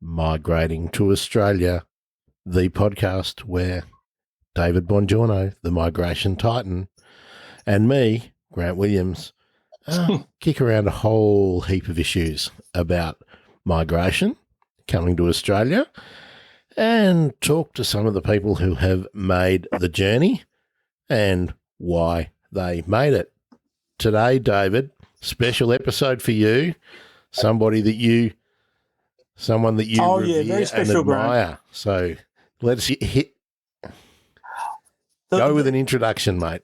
Migrating to Australia, the podcast where David Bongiorno, the migration titan, and me, Grant Williams, kick around a whole heap of issues about migration, coming to Australia, and talk to some of the people who have made the journey and why they made it. Today, David, special episode for you, someone that you revere very special, and admire. Grant. So let's go with an introduction, mate.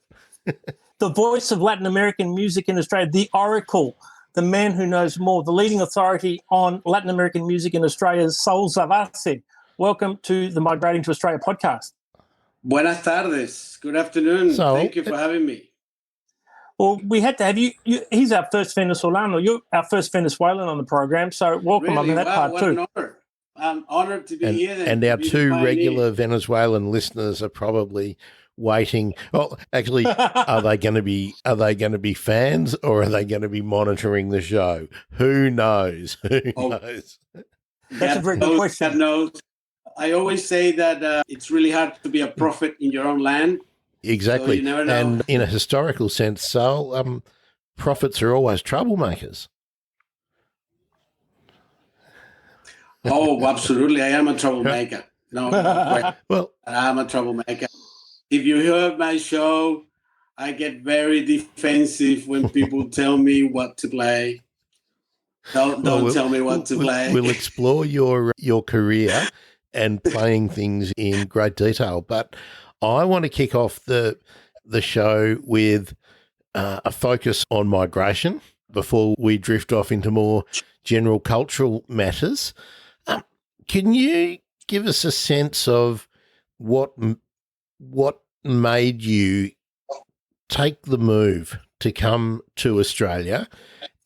The voice of Latin American music in Australia, the oracle, the man who knows more, the leading authority on Latin American music in Australia, Saúl Zavarce. Welcome to the Migrating to Australia podcast. Buenas tardes. Good afternoon. Thank you for having me. Well, we had to have you. He's our first Venezuelan, or you're our first Venezuelan on the program, so welcome on that part too. An honor. I'm honored to be here. And our two regular Venezuelan listeners are probably waiting. Well, actually, are they going to be fans, or are they going to be monitoring the show? Who knows? Who knows? That's a very good question. I always say that it's really hard to be a prophet in your own land. Exactly. So you never know. And in a historical sense, Saul, prophets are always troublemakers. Oh, absolutely. I am a troublemaker. Well, I'm a troublemaker. If you heard my show, I get very defensive when people tell me what to play. Don't tell me what to play. We'll explore your career and playing things in great detail, but I want to kick off the show with a focus on migration before we drift off into more general cultural matters. Can you give us a sense of what made you take the move to come to Australia,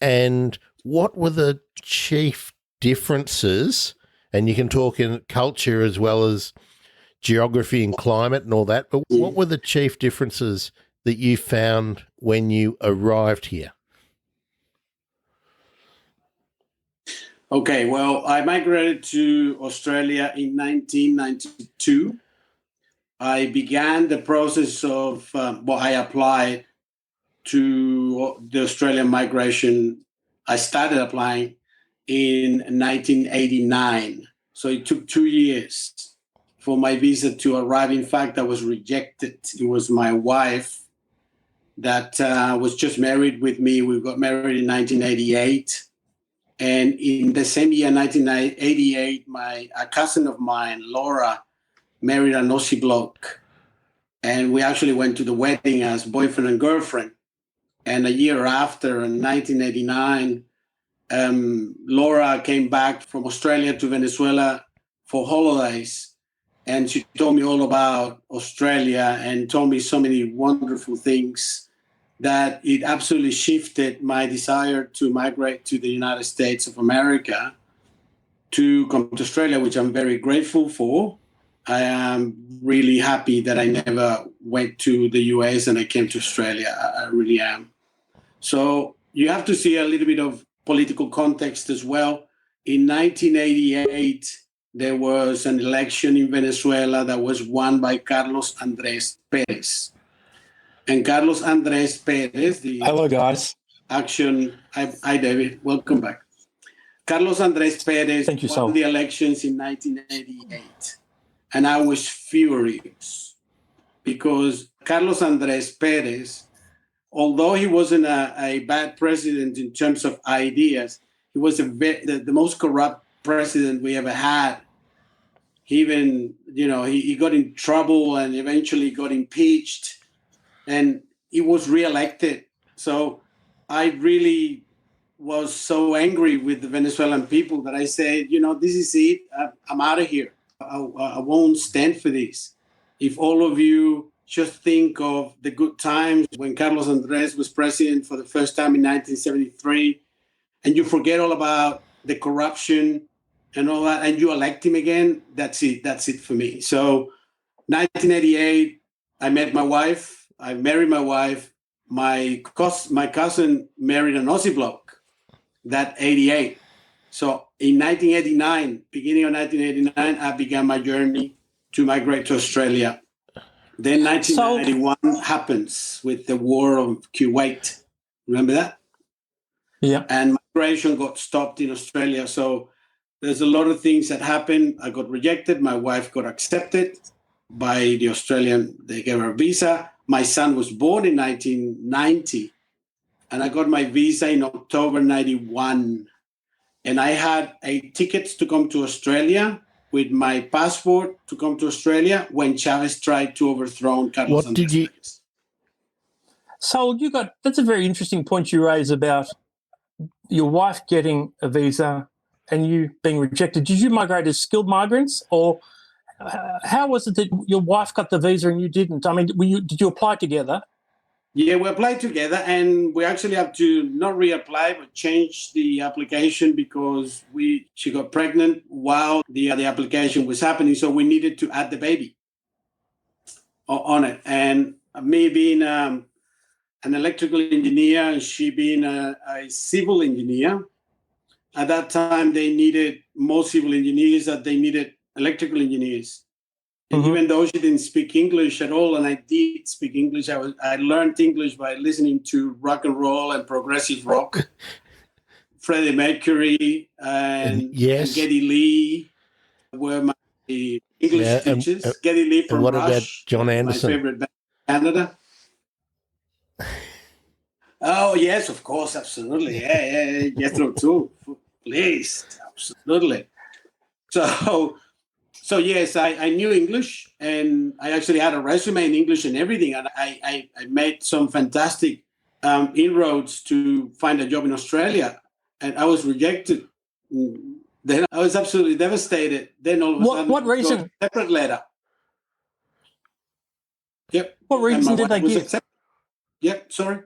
and what were the chief differences? And you can talk in culture as well as geography and climate and all that, but what were the chief differences that you found when you arrived here? Okay, well, I migrated to Australia in 1992. I began the process of, I applied to the Australian migration. I started applying in 1989. So it took 2 years for my visa to arrive. In fact, I was rejected. It was my wife that was just married with me. We got married in 1988. And in the same year, 1988, a cousin of mine, Laura, married an Aussie bloke. And we actually went to the wedding as boyfriend and girlfriend. And a year after, in 1989, Laura came back from Australia to Venezuela for holidays. And she told me all about Australia and told me so many wonderful things that it absolutely shifted my desire to migrate to the United States of America to come to Australia, which I'm very grateful for. I am really happy that I never went to the US and I came to Australia. I really am. So you have to see a little bit of political context as well. In 1988, there was an election in Venezuela that was won by Carlos Andrés Pérez. And Carlos Andrés Pérez, hello guys. Hi David, welcome back. Carlos Andrés Pérez won the elections in 1988. And I was furious because Carlos Andrés Pérez, although he wasn't a bad president in terms of ideas, he was the most corrupt president we ever had. He even, he got in trouble and eventually got impeached, and he was reelected. So I really was so angry with the Venezuelan people that I said, this is it. I'm out of here. I won't stand for this. If all of you just think of the good times when Carlos Andrés was president for the first time in 1973, and you forget all about the corruption and all that, and you elect him again, that's it. That's it for me. So 1988, I met my wife. I married my wife. My cousin married an Aussie bloke, that 88. So in 1989, beginning of 1989, I began my journey to migrate to Australia. Then 1991 happens with the war of Kuwait. Remember that? Yeah. And migration got stopped in Australia. So there's a lot of things that happened. I got rejected. My wife got accepted by the Australian. They gave her a visa. My son was born in 1990. And I got my visa in October 91. And I had a ticket to come to Australia with my passport to come to Australia when Chavez tried to overthrow Carlos Andrés Reyes. So that's a very interesting point you raise about your wife getting a visa and you being rejected. Did you migrate as skilled migrants, or how was it that your wife got the visa and you didn't? I mean, did you apply together? Yeah, we applied together, and we actually have to not reapply, but change the application because she got pregnant while the application was happening. So we needed to add the baby on it. And me being an electrical engineer and she being a civil engineer, at that time they needed more civil engineers than they needed electrical engineers. And even though she didn't speak English at all, and I did speak English, I learned English by listening to rock and roll and progressive rock. Freddie Mercury and Geddy Lee were my English teachers. Geddy Lee from what Rush, about John Anderson? My favorite band in Canada. Oh, yes, of course, absolutely. Yeah. Jethro too. Please, absolutely. So yes, I knew English, and I actually had a resume in English and everything. And I made some fantastic inroads to find a job in Australia, and I was rejected. Then I was absolutely devastated. Then all of a sudden, what reason? A separate letter. Yep. What reason did they give? Yep. Sorry.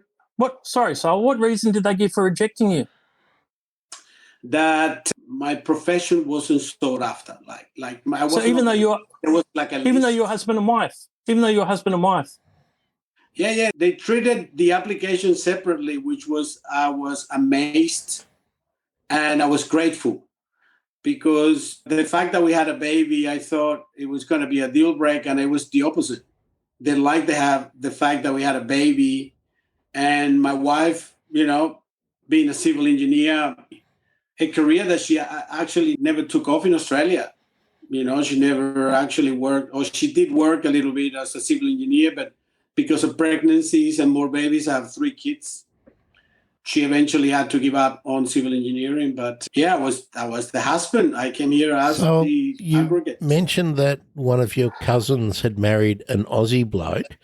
Sorry, Saul. What reason did they give for rejecting you? That my profession wasn't sought after. Even though you're husband and wife. Yeah. They treated the application separately, which was I was amazed and I was grateful, because the fact that we had a baby, I thought it was going to be a deal breaker, and it was the opposite. They liked to have the fact that we had a baby, and my wife, being a civil engineer, a career that she actually never took off in Australia. She never actually worked, or she did work a little bit as a civil engineer, but because of pregnancies and more babies, I have 3 kids. She eventually had to give up on civil engineering. But yeah, I was the husband. I came here as the aggregate. You mentioned that one of your cousins had married an Aussie bloke.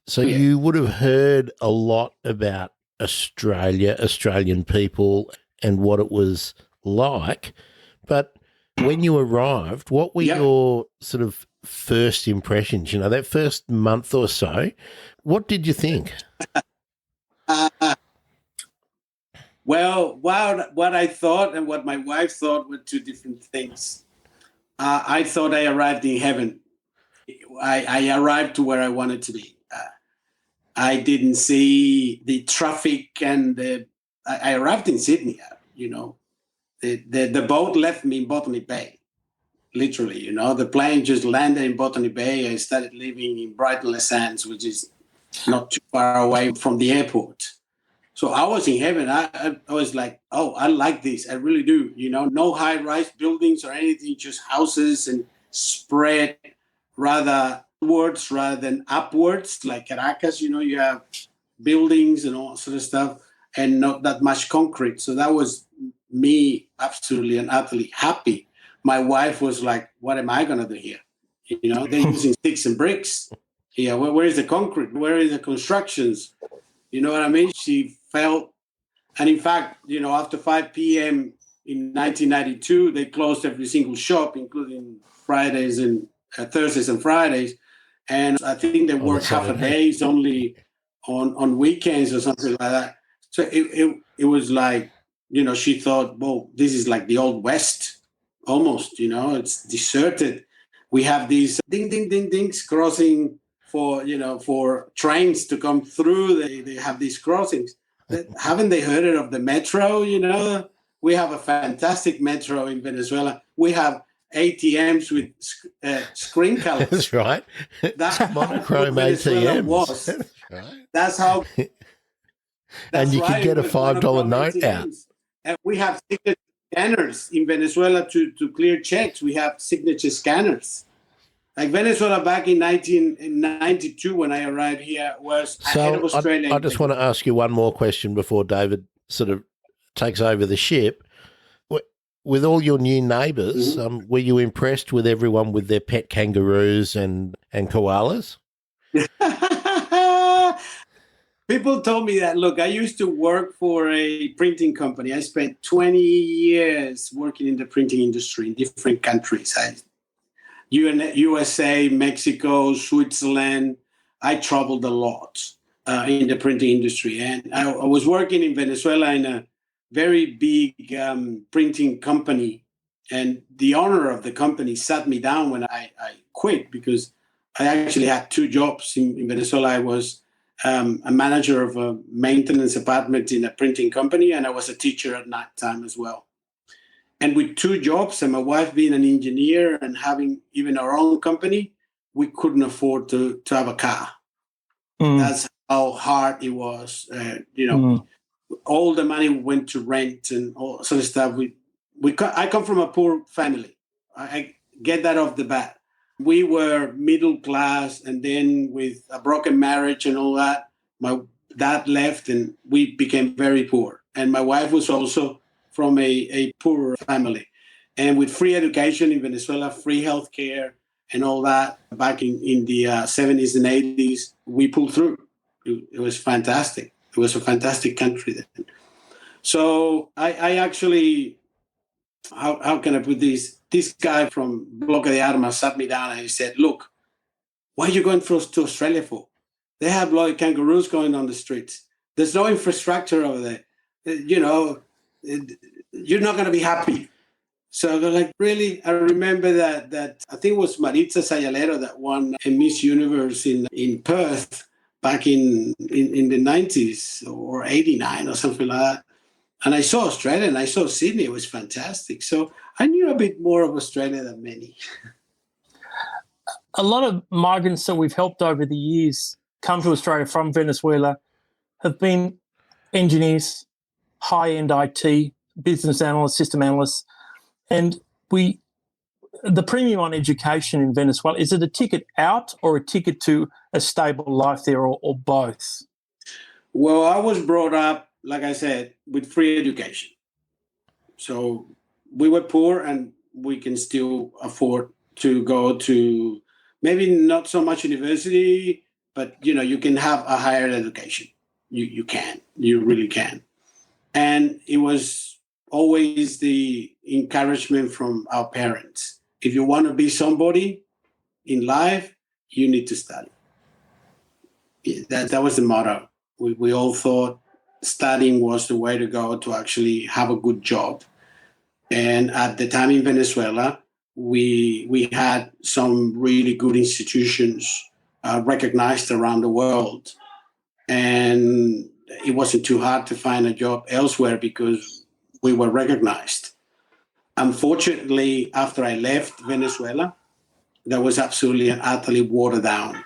So you would have heard a lot about Australia, Australian people, and what it was like. But when you arrived, what were your sort of first impressions? That first month or so, what did you think? Well, what I thought and what my wife thought were two different things. I thought I arrived in heaven. I arrived to where I wanted to be. I didn't see the traffic and I arrived in Sydney, the boat left me in Botany Bay, literally, the plane just landed in Botany Bay. I started living in Brighton Les Sands, which is not too far away from the airport. So I was in heaven. I was like, oh, I like this. I really do. No high-rise buildings or anything, just houses and spread rather outwards rather than upwards, like Caracas. You have buildings and all sort of stuff, and not that much concrete. So that was me absolutely and utterly happy. My wife was like, what am I going to do here? They're using sticks and bricks. Yeah, where is the concrete? Where is the constructions? You know what I mean? She felt, and in fact, after 5 p.m. in 1992, they closed every single shop, including Fridays and Thursdays and Fridays. And I think they worked half a day, only on weekends or something like that. So it was like, she thought, well, this is like the Old West, almost, it's deserted. We have these ding, ding, ding, dings crossing for trains to come through. They have these crossings. Haven't they heard of the metro, We have a fantastic metro in Venezuela. We have ATMs with screen colors. That's right. That's monochrome what Venezuela ATMs. was. That's right. That's how. And you could get a it was $5 monochrome note out. ATMs. And we have signature scanners in Venezuela to clear checks. We have signature scanners. Like Venezuela back in 1992 when I arrived here was ahead of Australia. I just want to ask you one more question before David sort of takes over the ship. With all your new neighbours, were you impressed with everyone with their pet kangaroos and koalas? People told me that, look, I used to work for a printing company. I spent 20 years working in the printing industry in different countries. USA, Mexico, Switzerland. I traveled a lot in the printing industry. And I was working in Venezuela in a very big printing company. And the owner of the company sat me down when I quit, because I actually had two jobs in Venezuela. I was a manager of a maintenance department in a printing company, and I was a teacher at night time as well. And with two jobs and my wife being an engineer and having even our own company, we couldn't afford to have a car. That's how hard it was. All the money went to rent and all sort of stuff. I come from a poor family. I get that off the bat. We were middle class, and then with a broken marriage and all that, my dad left and we became very poor. And my wife was also from a poor family. And with free education in Venezuela, free healthcare and all that, back in the 70s and 80s, we pulled through. It was fantastic. It was a fantastic country then. So I actually, how can I put this? This guy from Bloque de Armas sat me down and he said, look, what are you going to Australia for? They have like kangaroos going on the streets. There's no infrastructure over there. You're not going to be happy. So they're like, really? I remember that I think it was Maritza Sayalero that won a Miss Universe in Perth back in the 90s or 89 or something like that. And I saw Australia and I saw Sydney. It was fantastic. So I knew a bit more of Australia than many. A lot of migrants that we've helped over the years come to Australia from Venezuela have been engineers, high-end IT, business analysts, system analysts. And the premium on education in Venezuela, is it a ticket out or a ticket to a stable life there, or both? Well, I was brought up, like I said, with free education. So we were poor and we can still afford to go to maybe not so much university, but, you can have a higher education. You really can. And it was always the encouragement from our parents. If you want to be somebody in life, you need to study. That was the motto. We all thought studying was the way to go to actually have a good job. And at the time in Venezuela, we had some really good institutions recognized around the world. And it wasn't too hard to find a job elsewhere because we were recognized. Unfortunately, after I left Venezuela, that was absolutely and utterly watered down.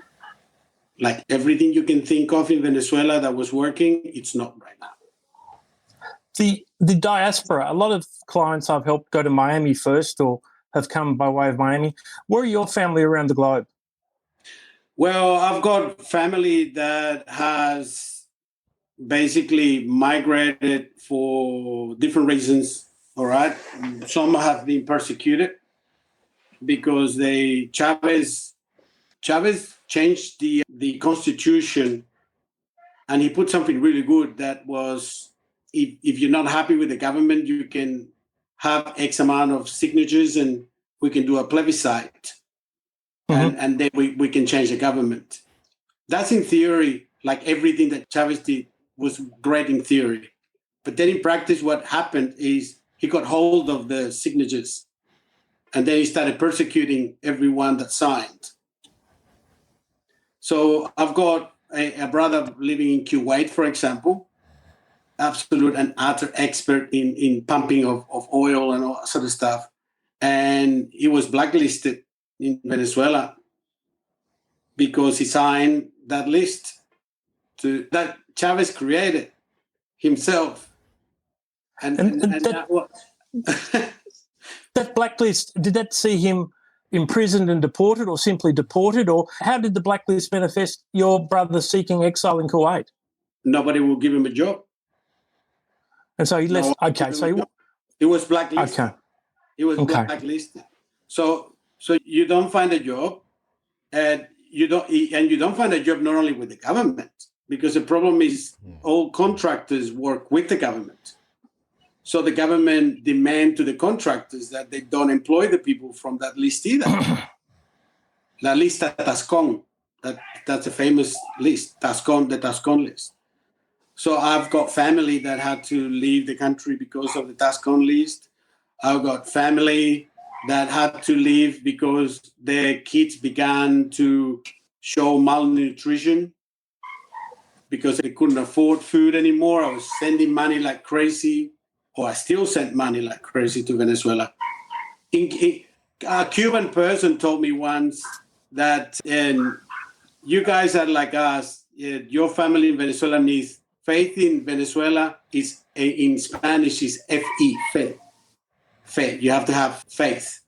Like everything you can think of in Venezuela that was working, it's not right now. The diaspora, a lot of clients I've helped go to Miami first or have come by way of Miami. Where are your family around the globe? Well, I've got family that has basically migrated for different reasons, all right? Some have been persecuted because Chavez changed the constitution, and he put something really good that was, if you're not happy with the government, you can have X amount of signatures and we can do a plebiscite. And then we can change the government. That's in theory, like everything that Chavez did was great in theory. But then in practice, what happened is he got hold of the signatures and then he started persecuting everyone that signed. So I've got a brother living in Kuwait, for example, absolute and utter expert in pumping of oil and all that sort of stuff. And he was blacklisted in Venezuela because he signed that list that Chavez created himself. And that blacklist, did that see him imprisoned and deported, or simply deported? Or how did the blacklist manifest your brother seeking exile in Kuwait? Nobody will give him a job. And so he left. Okay, so he was blacklisted. Okay. He was blacklisted. So you don't find a job, and you don't find a job not only with the government, because the problem is all contractors work with the government. So the government demand to the contractors that they don't employ the people from that list either. La lista Tascon, that's a famous list, the Tascon list. So I've got family that had to leave the country because of the Tascon list. I've got family that had to leave because their kids began to show malnutrition because they couldn't afford food anymore. I was sending money like crazy, or I still send money like crazy to Venezuela. A Cuban person told me once that you guys are like us. Your family in Venezuela needs faith in Venezuela. In Spanish is fe, fe. Fe. You have to have faith.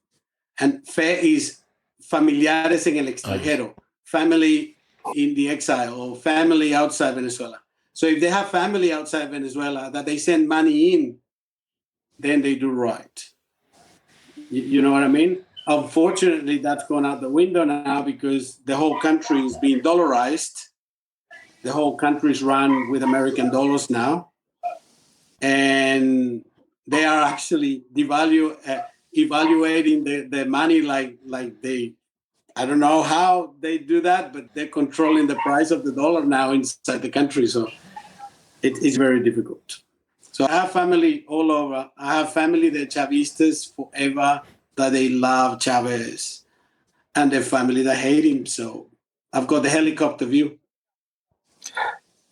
And fe is familiares en el extranjero, family in the exile or family outside Venezuela. So if they have family outside Venezuela that they send money in, then they do right. You know what I mean? Unfortunately, that's gone out the window now because the whole country is being dollarized. The whole country is run with American dollars now. And they are actually evaluating the money like they, I don't know how they do that, but they're controlling the price of the dollar now inside the country. So it is very difficult. So I have family all over. I have family, they're Chavistas forever, that they love Chavez, and their family that hate him. So I've got the helicopter view.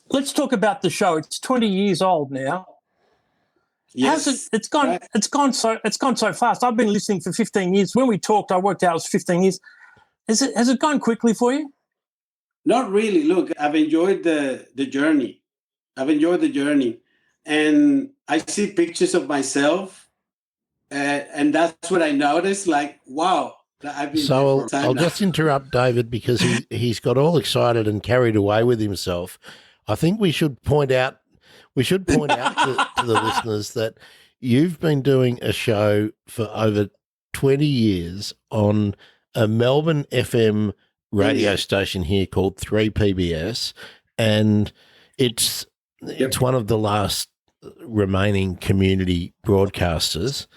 Let's talk about the show. It's 20 years old now. Yes. It's gone so fast. I've been listening for 15 years. When we talked, I worked out it was 15 years. Has it gone quickly for you? Not really. Look, I've enjoyed the journey. And I see pictures of myself, and that's what I noticed. Like, wow, I've been. So I'll just interrupt David because he's got all excited and carried away with himself. I think we should point out to the listeners that you've been doing a show for over 20 years on a Melbourne FM radio station here called 3PBS, and it's one of the last remaining community broadcasters,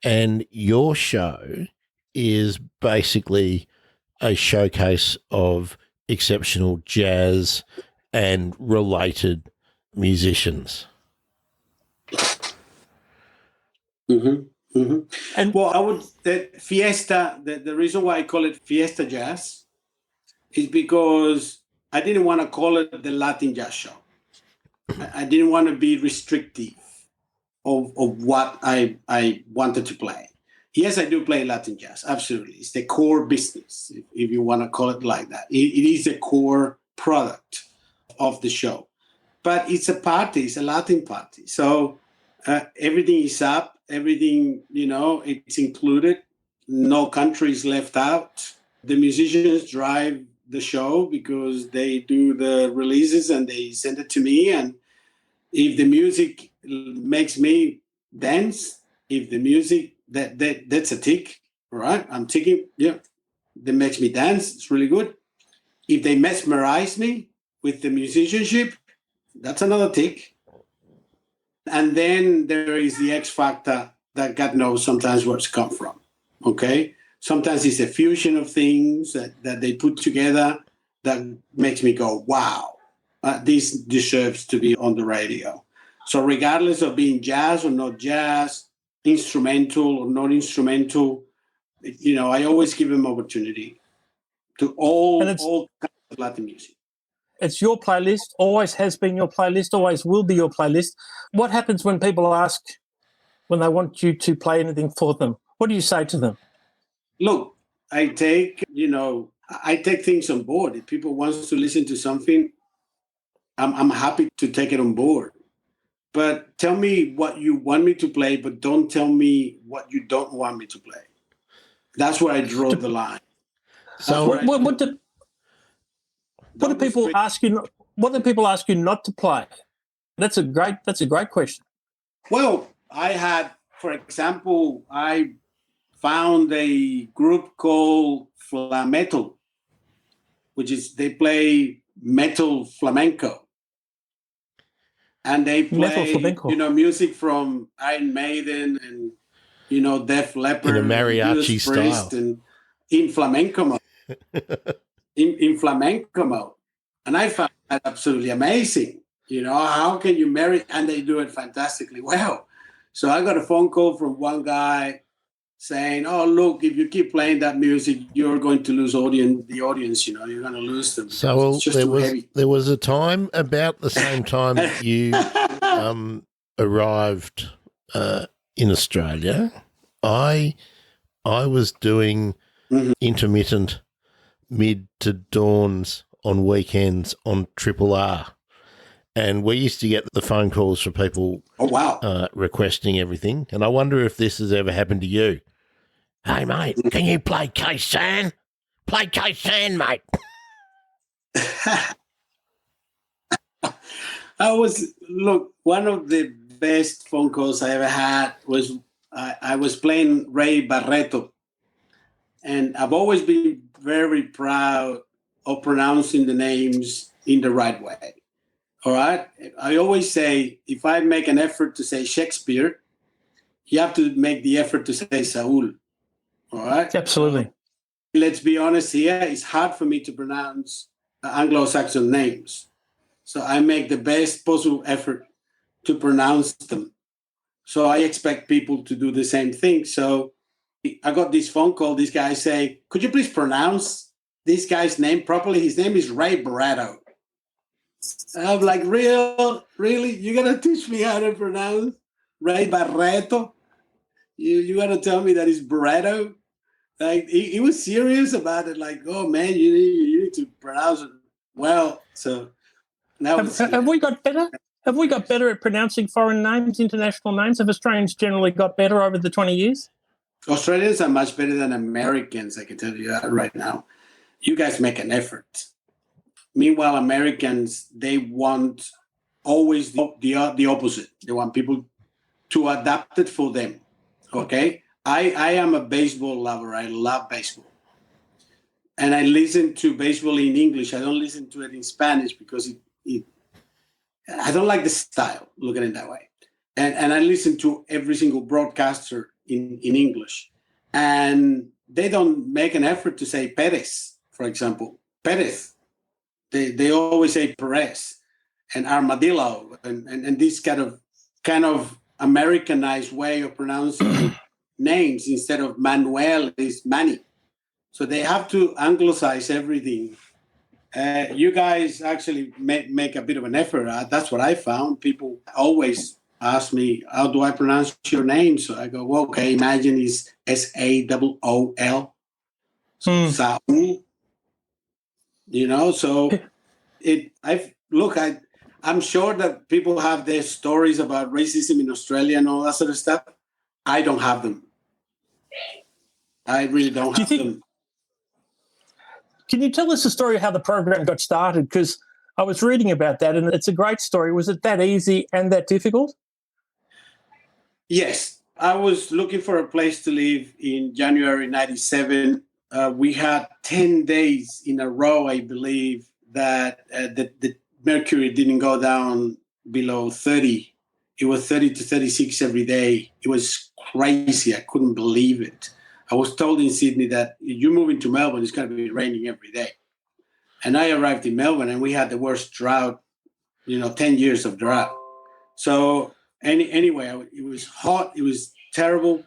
and your show is basically a showcase of exceptional jazz and related musicians. Mm-hmm, mm-hmm. And well, Fiesta, the reason why I call it Fiesta Jazz is because I didn't want to call it the Latin jazz show. I didn't want to be restrictive of what I wanted to play. Yes, I do play Latin jazz, absolutely. It's the core business, if you want to call it like that. It is the core product of the show. But it's a party, it's a Latin party. So everything is up, everything, it's included. No country is left out. The musicians drive the show because they do the releases and they send it to me. And if the music makes me dance, if the music, that's a tick, right? I'm ticking, that makes me dance. It's really good. If they mesmerize me with the musicianship, that's another tick. And then there is the X factor that God knows sometimes where it's come from, okay? Sometimes it's a fusion of things that they put together that makes me go, wow, this deserves to be on the radio. So regardless of being jazz or not jazz, instrumental or not instrumental, I always give them opportunity to all kinds of Latin music. It's your playlist, always has been your playlist, always will be your playlist. What happens when people ask, when they want you to play anything for them? What do you say to them? Look, I take things on board. If people want to listen to something, I'm happy to take it on board. But tell me what you want me to play, but don't tell me what you don't want me to play. That's where I draw the line. So what do people ask you? What do people ask you not to play? That's a great question. Well, for example, I found a group called Flametal, which is they play metal flamenco. And they play, music from Iron Maiden and, Def Leppard. In a mariachi Judas style. And in flamenco mode. in flamenco mode. And I found that absolutely amazing. How can you marry? And they do it fantastically well. So I got a phone call from one guy saying, "Oh, look, if you keep playing that music, you're going to lose the audience, you're going to lose them." So there was a time about the same time that you arrived in Australia. I was doing intermittent mid to dawns on weekends on Triple R. And we used to get the phone calls from people requesting everything. And I wonder if this has ever happened to you. Hey, mate, can you play K-San? Play K-San, mate. One of the best phone calls I ever had was I was playing Ray Barreto. And I've always been very proud of pronouncing the names in the right way. All right? I always say, if I make an effort to say Shakespeare, you have to make the effort to say Saúl. All right? Absolutely. Let's be honest here. It's hard for me to pronounce Anglo-Saxon names. So I make the best possible effort to pronounce them. So I expect people to do the same thing. So I got this phone call. This guy say, "Could you please pronounce this guy's name properly? His name is Ray Barreto." And I'm like, really? You're going to teach me how to pronounce Ray Barreto? You got to tell me that it's Barreto? Like, he was serious about it. Like, oh, man, you need to pronounce it well. So now have we got better? Have we got better at pronouncing foreign names, international names? Have Australians generally got better over the 20 years? Australians are much better than Americans, I can tell you that right now. You guys make an effort. Meanwhile, Americans, they want always the opposite. They want people to adapt it for them, okay? I am a baseball lover. I love baseball. And I listen to baseball in English. I don't listen to it in Spanish because I don't like the style, look at it that way. And I listen to every single broadcaster in English. And they don't make an effort to say Perez, for example. Perez. They always say Perez and Armadillo and this kind of Americanized way of pronouncing names. Instead of Manuel is Manny. So they have to anglicize everything. You guys actually make a bit of an effort. That's what I found. People always ask me, how do I pronounce your name? So I go, well, okay, imagine it's S-A-O-O-L. So Saúl. So I'm sure that people have their stories about racism in Australia and all that sort of stuff. I don't have them. I really don't have them. Can you tell us the story of how the program got started? Because I was reading about that, and it's a great story. Was it that easy and that difficult? Yes. I was looking for a place to live in January 97. We had 10 days in a row, I believe, that the mercury didn't go down below 30. It was 30 to 36 every day. It was crazy. I couldn't believe it. I was told in Sydney that you move into Melbourne, it's going to be raining every day. And I arrived in Melbourne and we had the worst drought, 10 years of drought. So anyway, it was hot. It was terrible.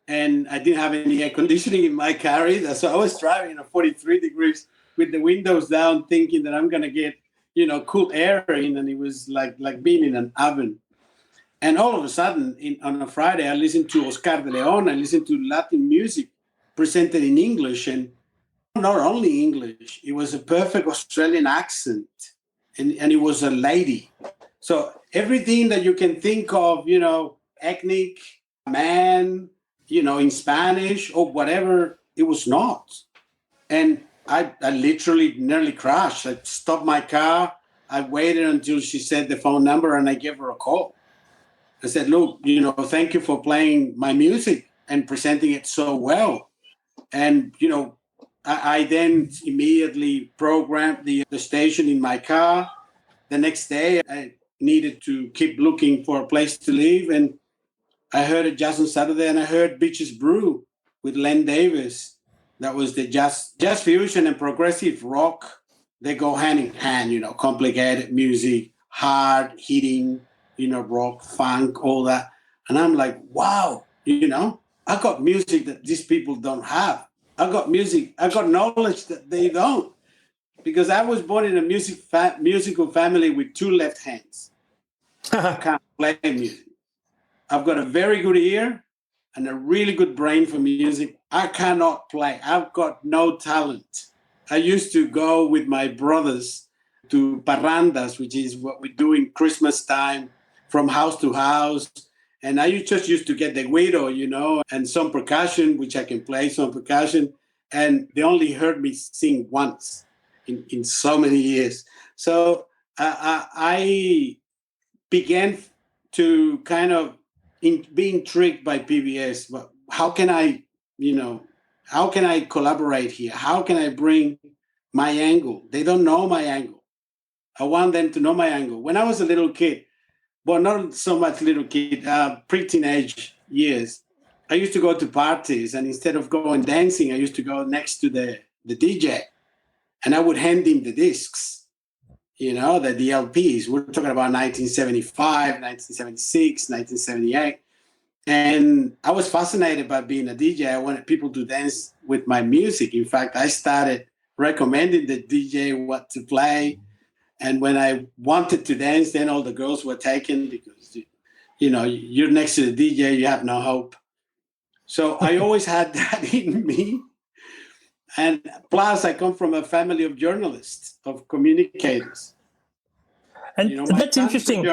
And I didn't have any air conditioning in my carrier. So I was driving at 43 degrees with the windows down, thinking that I'm going to get, cool air in, and it was like being in an oven. And all of a sudden, on a Friday, I listened to Oscar de Leon. I listened to Latin music presented in English, and not only English, it was a perfect Australian accent, and it was a lady. So everything that you can think of, ethnic, man, in Spanish or whatever, it was not. And I literally nearly crashed. I stopped my car. I waited until she said the phone number, and I gave her a call. I said, look, thank you for playing my music and presenting it so well. And, I then immediately programmed the station in my car. The next day, I needed to keep looking for a place to live. And I heard a Jazz on Saturday, and I heard Beaches Brew with Len Davis. That was the jazz fusion and progressive rock. They go hand in hand, complicated music, hard hitting, rock, funk, all that. And I'm like, wow, I got music that these people don't have. I got knowledge that they don't. Because I was born in a musical family with two left hands. I can't play music. I've got a very good ear and a really good brain for music. I cannot play. I've got no talent. I used to go with my brothers to parrandas, which is what we do in Christmas time, from house to house. And I just used to get the guiro, and some percussion, which I can play some percussion. And they only heard me sing once in so many years. So I began to kind of be intrigued by PBS. But how can I collaborate here? How can I bring my angle? They don't know my angle. I want them to know my angle. When I was a little kid, well, not so much little kid, pre-teenage years, I used to go to parties, and instead of going dancing, I used to go next to the DJ, and I would hand him the discs, the LPs. We're talking about 1975, 1976, 1978. And I was fascinated by being a DJ. I wanted people to dance with my music. In fact, I started recommending the DJ what to play. And when I wanted to dance, then all the girls were taken because, you're next to the DJ, you have no hope. So I always had that in me. And plus, I come from a family of journalists, of communicators. And that's interesting.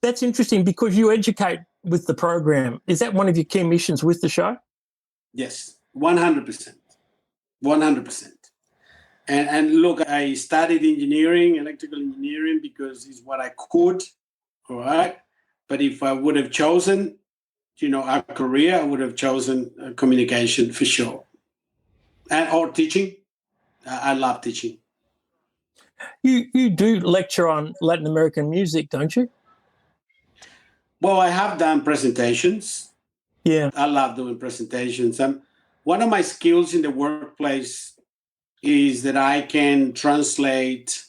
That's interesting because you educate with the program. Is that one of your key missions with the show? Yes, 100%. 100%. And look, I studied engineering, electrical engineering, because it's what I could, all right? But if I would have chosen, a career, I would have chosen communication for sure. Or teaching. I love teaching. You do lecture on Latin American music, don't you? Well, I have done presentations. Yeah. I love doing presentations. One of my skills in the workplace is that I can translate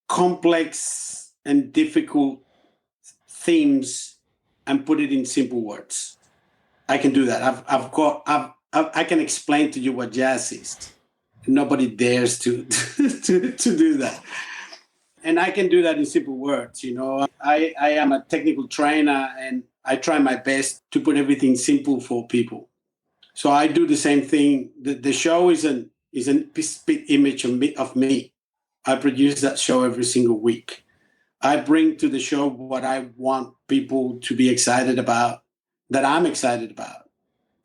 complex and difficult themes and put it in simple words. I can do that. I can explain to you what jazz is. Nobody dares to do that. And I can do that in simple words. I am a technical trainer, and I try my best to put everything simple for people. So I do the same thing. The show is an spit image of me. I produce that show every single week. I bring to the show what I want people to be excited about, that I'm excited about.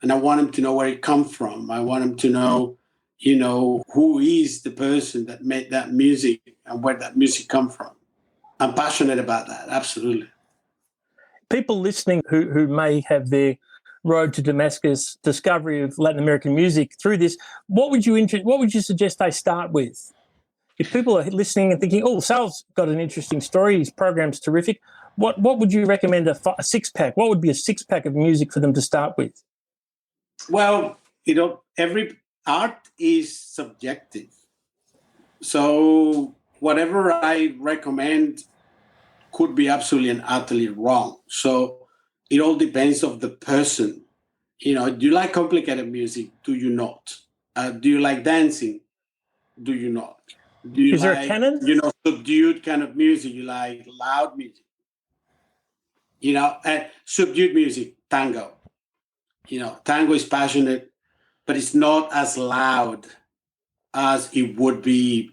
And I want them to know where it comes from. I want them to know, who is the person that made that music and where that music come from. I'm passionate about that, absolutely. People listening who may have their road to Damascus discovery of Latin American music through this, what would you suggest they start with? If people are listening and thinking, oh, Sal's got an interesting story, his program's terrific, what would you recommend a six-pack? What would be a six-pack of music for them to start with? Well, every art is subjective. So whatever I recommend could be absolutely and utterly wrong. So it all depends on the person. Do you like complicated music? Do you not? Do you like dancing? Do you not? Do you Is there a like, canon? subdued kind of music? You like loud music? And subdued music, tango. Tango is passionate, but it's not as loud as it would be,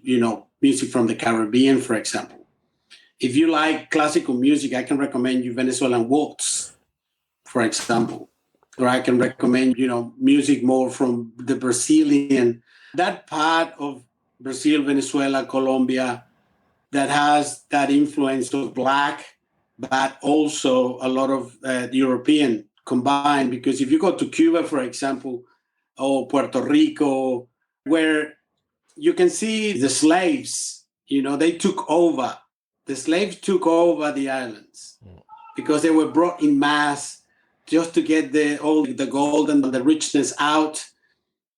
music from the Caribbean, for example. If you like classical music, I can recommend you Venezuelan waltz, for example. Or I can recommend, music more from the Brazilian, that part of Brazil, Venezuela, Colombia, that has that influence of Black, but also a lot of European combined. Because if you go to Cuba, for example, or Puerto Rico, where you can see the slaves, they took over. The slaves took over the islands because they were brought in mass just to get all the gold and the richness out,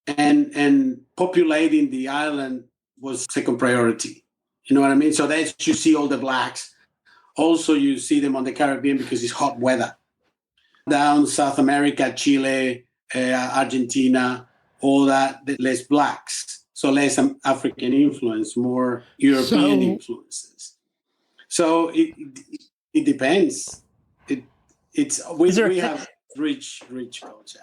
and populating the island was second priority. You know what I mean? So that's, you see all the Blacks. Also, you see them on the Caribbean because it's hot weather. Down South America, Chile, Argentina, all that, less Blacks. So less African influence, more European influences. So it depends. We have rich culture.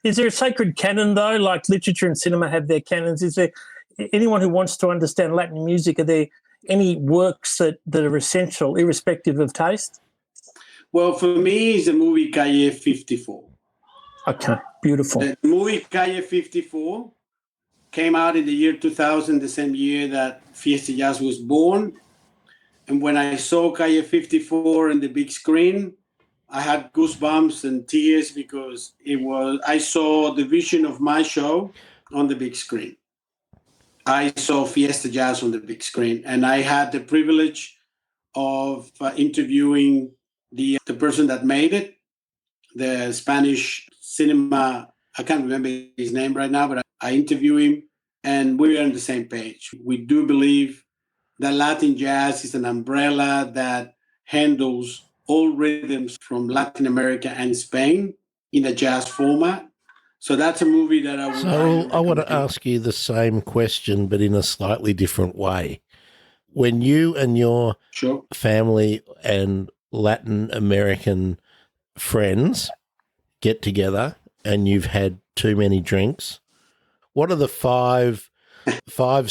Is there a sacred canon, though, like literature and cinema have their canons? Is there anyone who wants to understand Latin music, are there any works that are essential, irrespective of taste? Well, for me, it's the movie Calle 54. Okay, beautiful. The movie Calle 54 came out in the year 2000, the same year that Fiesta Jazz was born. And when I saw Calle 54 on the big screen, I had goosebumps and tears because I saw the vision of my show on the big screen. I saw Fiesta Jazz on the big screen, and I had the privilege of interviewing the person that made it, the Spanish cinema. I can't remember his name right now, but I interviewed him, and we are on the same page. We do believe that Latin jazz is an umbrella that handles all rhythms from Latin America and Spain in a jazz format. So that's a movie that I would. So I want to ask you the same question, but in a slightly different way. When you and your family and Latin American friends get together and you've had too many drinks, what are the five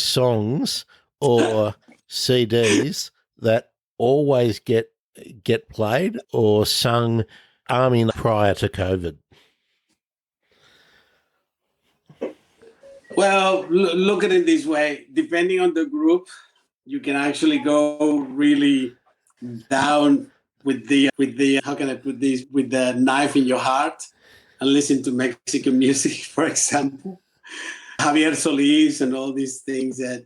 songs or CDs that always get played or sung prior to COVID? Well, look at it this way. Depending on the group, you can actually go really down with the how can I put this, with the knife in your heart and listen to Mexican music, for example. Javier Solis and all these things that,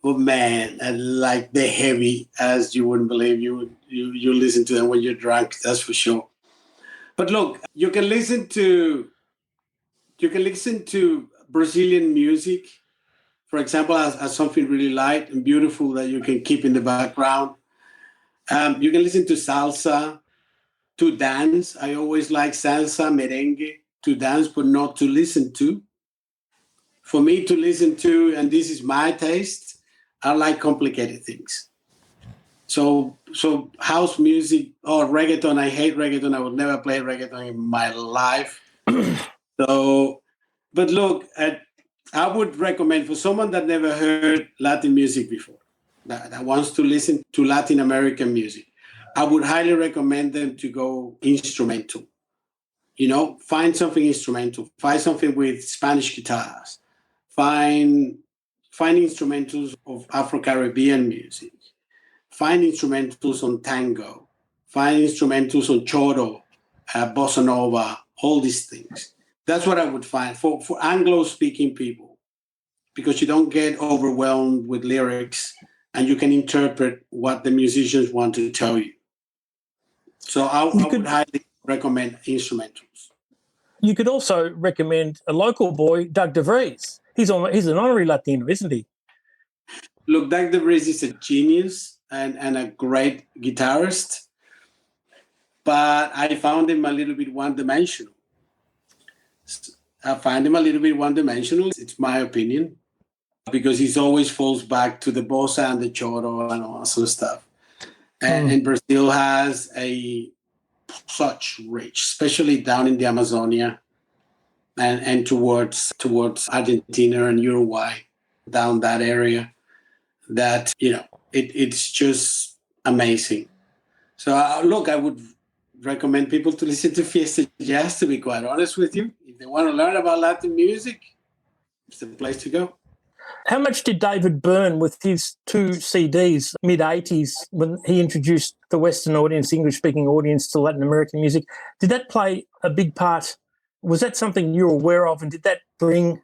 oh man, and like they're heavy as you wouldn't believe. You listen to them when you're drunk, that's for sure. But look, you can listen to Brazilian music, for example, as something really light and beautiful that you can keep in the background. You can listen to salsa, to dance. I always like salsa, merengue, to dance, but not to listen to. For me to listen to, and this is my taste, I like complicated things. So house music or reggaeton, I hate reggaeton. I would never play reggaeton in my life. But look, I would recommend for someone that never heard Latin music before, that wants to listen to Latin American music, I would highly recommend them to go instrumental. Find something instrumental. Find something with Spanish guitars. Find instrumentals of Afro-Caribbean music. Find instrumentals on tango. Find instrumentals on choro, bossa nova, all these things. That's what I would find for Anglo-speaking people, because you don't get overwhelmed with lyrics and you can interpret what the musicians want to tell you. So I would highly recommend instrumentals. You could also recommend a local boy, Doug DeVries. He's an honorary Latino, isn't he? Look, Doug DeVries is a genius and a great guitarist, but I found him a little bit one-dimensional. It's my opinion. because he always falls back to the bossa and the choro and all that sort of stuff. And Brazil has such rich, especially down in the Amazonia and towards Argentina and Uruguay, down that area, that, it's just amazing. So look, I would recommend people to listen to Fiesta Jazz, to be quite honest with you. If they want to learn about Latin music, it's the place to go. How much did David Byrne, with his 2 CDs, mid-80s, when he introduced the Western audience, English-speaking audience, to Latin American music, did that play a big part? Was that something you were aware of, and did that bring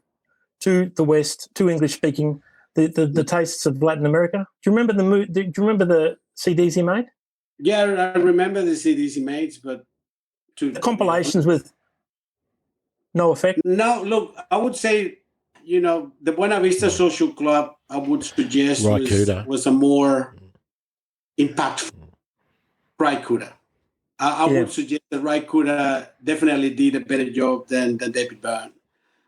to the West, to English-speaking, the tastes of Latin America? Do you remember the CDs he made? Yeah, I remember the CDs he made, but the compilations with no effect. No, look, I would say, the Buena Vista Social Club, I would suggest was a more impactful. Raikuda. I would suggest that Raikuda definitely did a better job than David Byrne.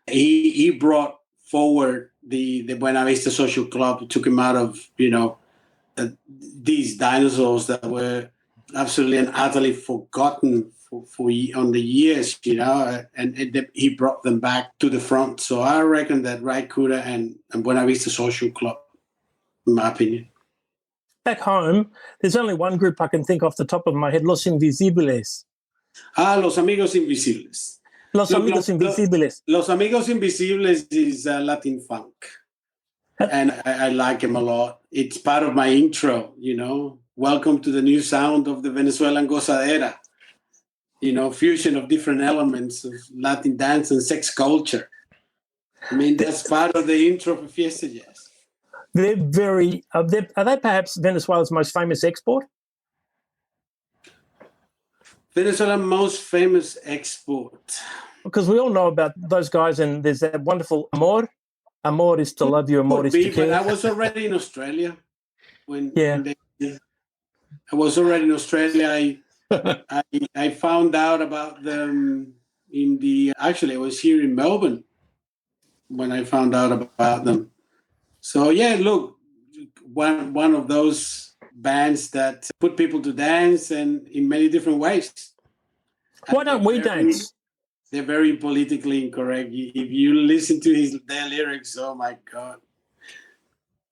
He brought forward the Buena Vista Social Club, took him out of, these dinosaurs that were absolutely and utterly forgotten on the years, and he brought them back to the front. So I reckon that Raikuda and Buena Vista Social Club, in my opinion. Back home, there's only one group I can think off the top of my head, Los Invisibles. Los Amigos Invisibles. Los Amigos Invisibles. Los Amigos Invisibles is Latin funk. And I like him a lot. It's part of my intro, Welcome to the new sound of the Venezuelan gozadera. Fusion of different elements of Latin dance and sex culture. I mean, that's part of the intro for Fiesta Jazz. They're very, are they perhaps Venezuela's most famous export? Venezuela's most famous export. Because we all know about those guys, and there's that wonderful Amor. Amor is to love you, Amor is to care. But I was already in Australia. I was already in Australia. I found out about them actually I was here in Melbourne when I found out about them. So yeah, look, one of those bands that put people to dance, and in many different ways. Why don't we dance? They're very politically incorrect. If you listen to their lyrics, oh my God,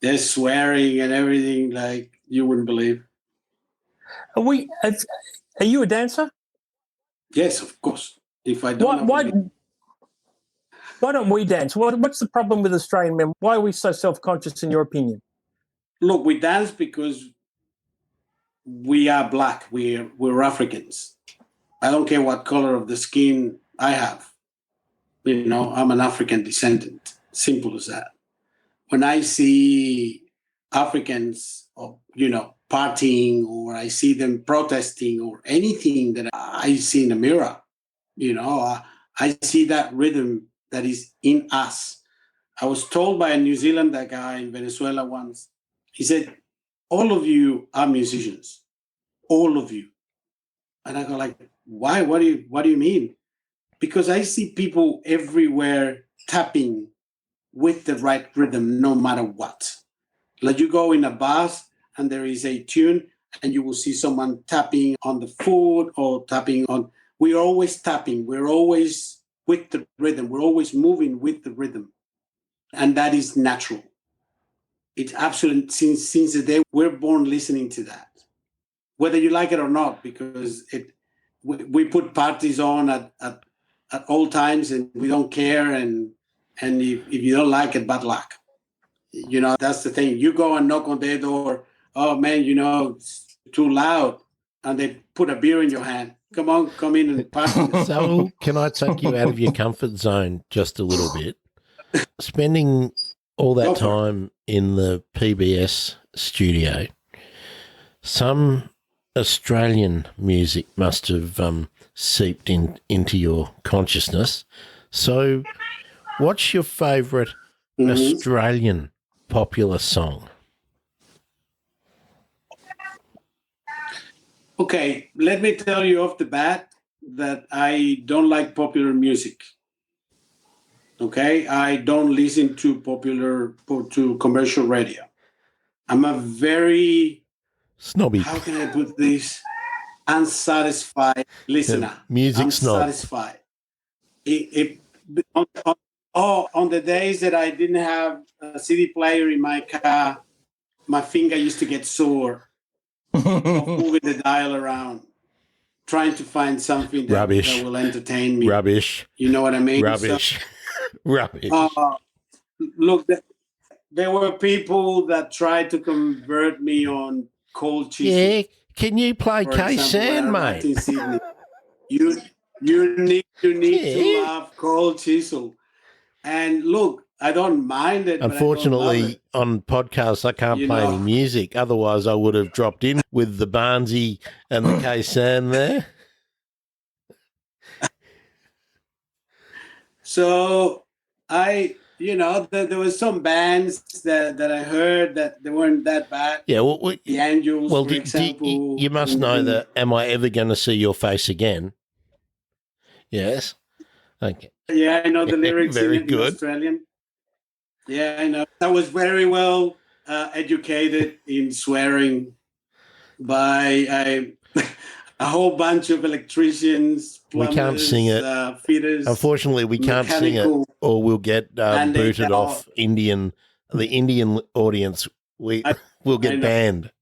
they're swearing and everything like you wouldn't believe. Are you a dancer? Yes, of course. If I don't, why don't we dance? What's the problem with Australian men? Why are we so self-conscious, in your opinion? Look, we dance because we are black. We're Africans. I don't care what color of the skin I have. I'm an African descendant. Simple as that. When I see Africans, partying, or I see them protesting, or anything that I see in the mirror, I see that rhythm that is in us. I was told by a New Zealander guy in Venezuela once, he said, all of you are musicians, all of you. And I go like, why? What do you mean? Because I see people everywhere tapping with the right rhythm, no matter what. Like you go in a bus and there is a tune, and you will see someone tapping on the foot or tapping on. We're always tapping. We're always with the rhythm. We're always moving with the rhythm. And that is natural. It's absolute. Since the day we're born listening to that, whether you like it or not, because we put parties on at all times, and we don't care. And if you don't like it, bad luck. That's the thing. You go and knock on their door. Oh man, it's too loud, and they put a beer in your hand. Come on, come in and party. So, can I take you out of your comfort zone just a little bit? Spending all that time in the PBS studio, some Australian music must have seeped into your consciousness. So, what's your favourite Australian popular song? Okay, let me tell you off the bat that I don't like popular music. Okay, I don't listen to commercial radio. I'm a very snobby. How can I put this? Unsatisfied listener. Music snob. Unsatisfied. On the days that I didn't have a CD player in my car, my finger used to get sore of moving the dial around, trying to find something that will entertain me. Rubbish. You know what I mean? Rubbish. Rubbish. Look, there were people that tried to convert me on cold chisel. Yeah, can you play K-San, mate? In Sydney. You need to love cold chisel. And look, I don't mind it. Unfortunately, on podcasts, I can't play any music. Otherwise, I would have dropped in with the Barnsey and the K-San there. So there were some bands that I heard that they weren't that bad. Yeah, well, the Angels, for example. You must know that. Am I ever going to see your face again? Yes. Okay. Yeah, I know the lyrics. Very in good. Australian. Yeah, I know. I was very well educated in swearing by a whole bunch of electricians, plumbers, we can't sing it. Fitters. Unfortunately, we can't sing it, or we'll get booted off the Indian audience. We'll get banned.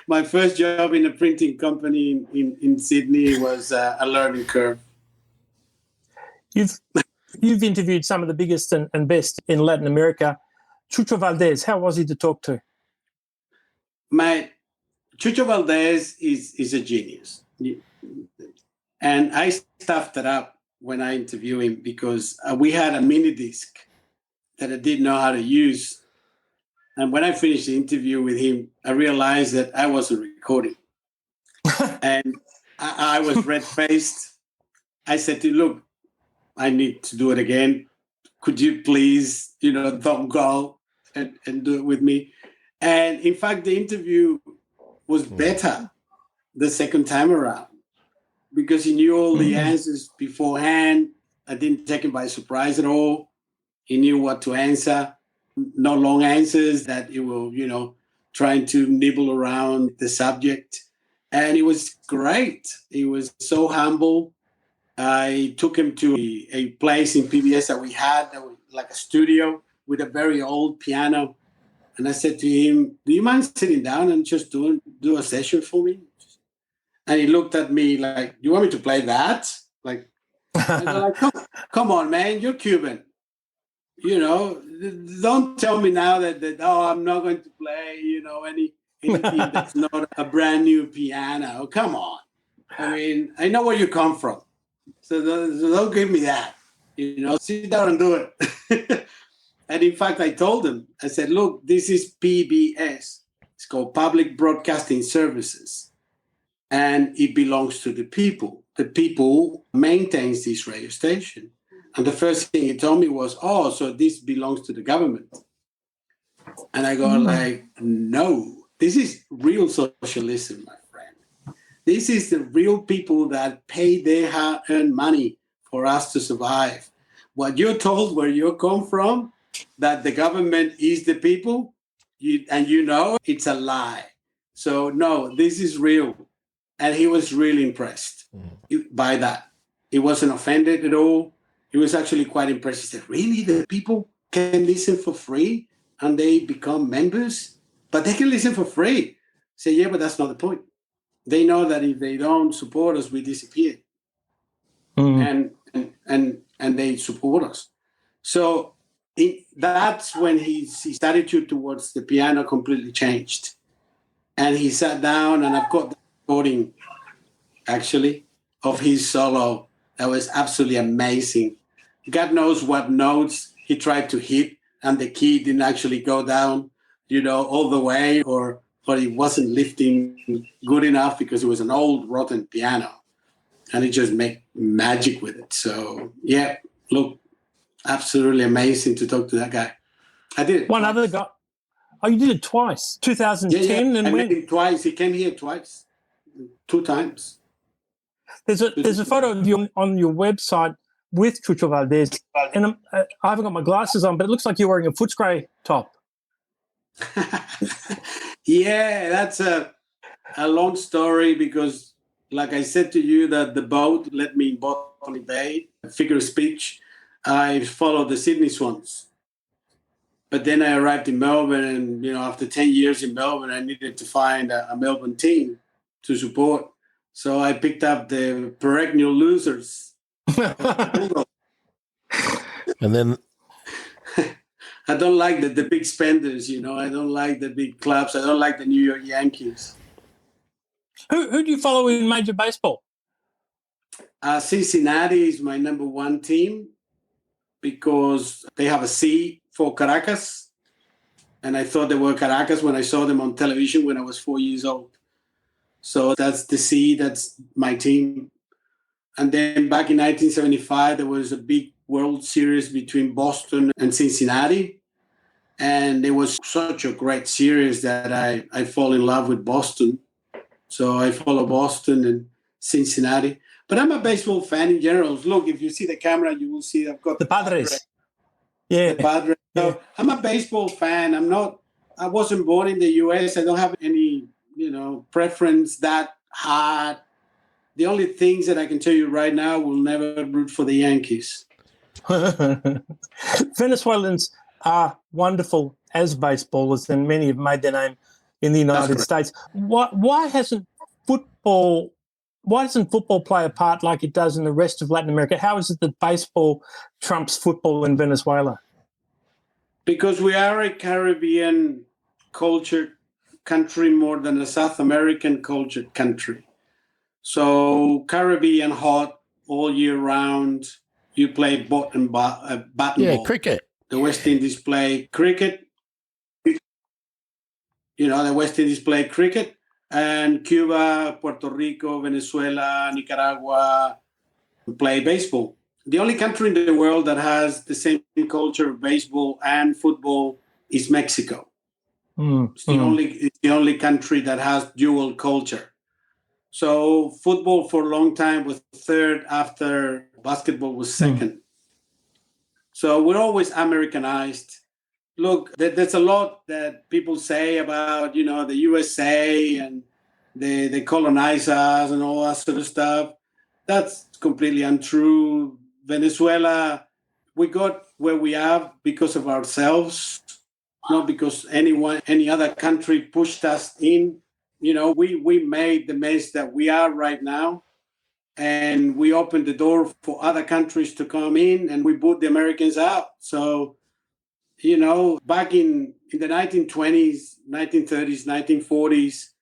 My first job in a printing company in Sydney was a learning curve. You've interviewed some of the biggest and best in Latin America. Chucho Valdés, how was he to talk to? Chucho Valdés is a genius. And I stuffed it up when I interviewed him because we had a mini disc that I didn't know how to use. And when I finished the interview with him, I realized that I wasn't recording. And I was red-faced. I said to him, look, I need to do it again. Could you please, don't go and do it with me? And in fact, the interview was better the second time around because he knew all the answers beforehand. I didn't take him by surprise at all. He knew what to answer. No long answers that he will, trying to nibble around the subject. And it was great. He was so humble. I took him to a place in PBS that we had, that was like a studio with a very old piano. And I said to him, do you mind sitting down and just do a session for me? And he looked at me like, you want me to play that? Like, come on, man, you're Cuban. Don't tell me now that I'm not going to play, anything that's not a brand new piano. Come on. I mean, I know where you come from. So don't give me that. Sit down and do it. And in fact, I told him, I said, look, this is PBS. It's called Public Broadcasting Services. And it belongs to the people. The people maintains this radio station. And the first thing he told me was, so this belongs to the government. And I go no, this is real socialism, my friend. This is the real people that pay their hard-earned money for us to survive. What you're told where you come from, that the government is the people, it's a lie. So, no, this is real. And he was really impressed by that. He wasn't offended at all. He was actually quite impressed. He said, really, the people can listen for free and they become members? But they can listen for free. I said, yeah, but that's not the point. They know that if they don't support us, we disappear. And they support us. So that's when his attitude towards the piano completely changed. And he sat down, and I've got the recording, actually, of his solo. That was absolutely amazing. God knows what notes he tried to hit, and the key didn't actually go down, all the way, or he wasn't lifting good enough because it was an old, rotten piano. And he just made magic with it. So, yeah, look, absolutely amazing to talk to that guy. I did it. One other guy. Oh, you did it twice. 2010 yeah. and I when? met him twice. He came here twice. 2 times. There's a photo of you on your website with Chucho Valdez, and I haven't got my glasses on, but it looks like you're wearing a Footscray top. Yeah, that's a long story because, like I said to you, that the boat led me in Botany Bay, figure of speech. I followed the Sydney Swans. But then I arrived in Melbourne, and after 10 years in Melbourne, I needed to find a Melbourne team to support. So I picked up the perennial losers. And then I don't like the big spenders, I don't like the big clubs. I don't like the New York Yankees. Who do you follow in Major Baseball? Cincinnati is my number one team because they have a C for Caracas. And I thought they were Caracas when I saw them on television when I was 4 years old. So that's the C, that's my team. And then back in 1975, there was a big World Series between Boston and Cincinnati. And it was such a great series that I fall in love with Boston. So I follow Boston and Cincinnati. But I'm a baseball fan in general. Look, if you see the camera, you will see I've got the Padres. Yeah. The Padres. So I'm a baseball fan. I wasn't born in the US. I don't have any, preference that hard. The only things that I can tell you right now, will never root for the Yankees. Venezuelans are wonderful as baseballers, and many have made their name in the United States. Why doesn't football play a part like it does in the rest of Latin America? How is it that baseball trumps football in Venezuela? Because we are a Caribbean cultured country more than a South American cultured country. So Caribbean hot all year round. You play bat and ball. Cricket. The West Indies play cricket. The West Indies play cricket. And Cuba, Puerto Rico, Venezuela, Nicaragua play baseball. The only country in the world that has the same culture of baseball and football is Mexico. It's the only country that has dual culture. So football for a long time was third after basketball was second. So we're always Americanized. Look, there's a lot that people say about, the USA and they colonize us and all that sort of stuff. That's completely untrue. Venezuela, we got where we are because of ourselves, not because any other country pushed us in. We made the mess that we are right now, and we opened the door for other countries to come in, and we put the Americans out. So, back in the 1920s, 1930s, 1940s,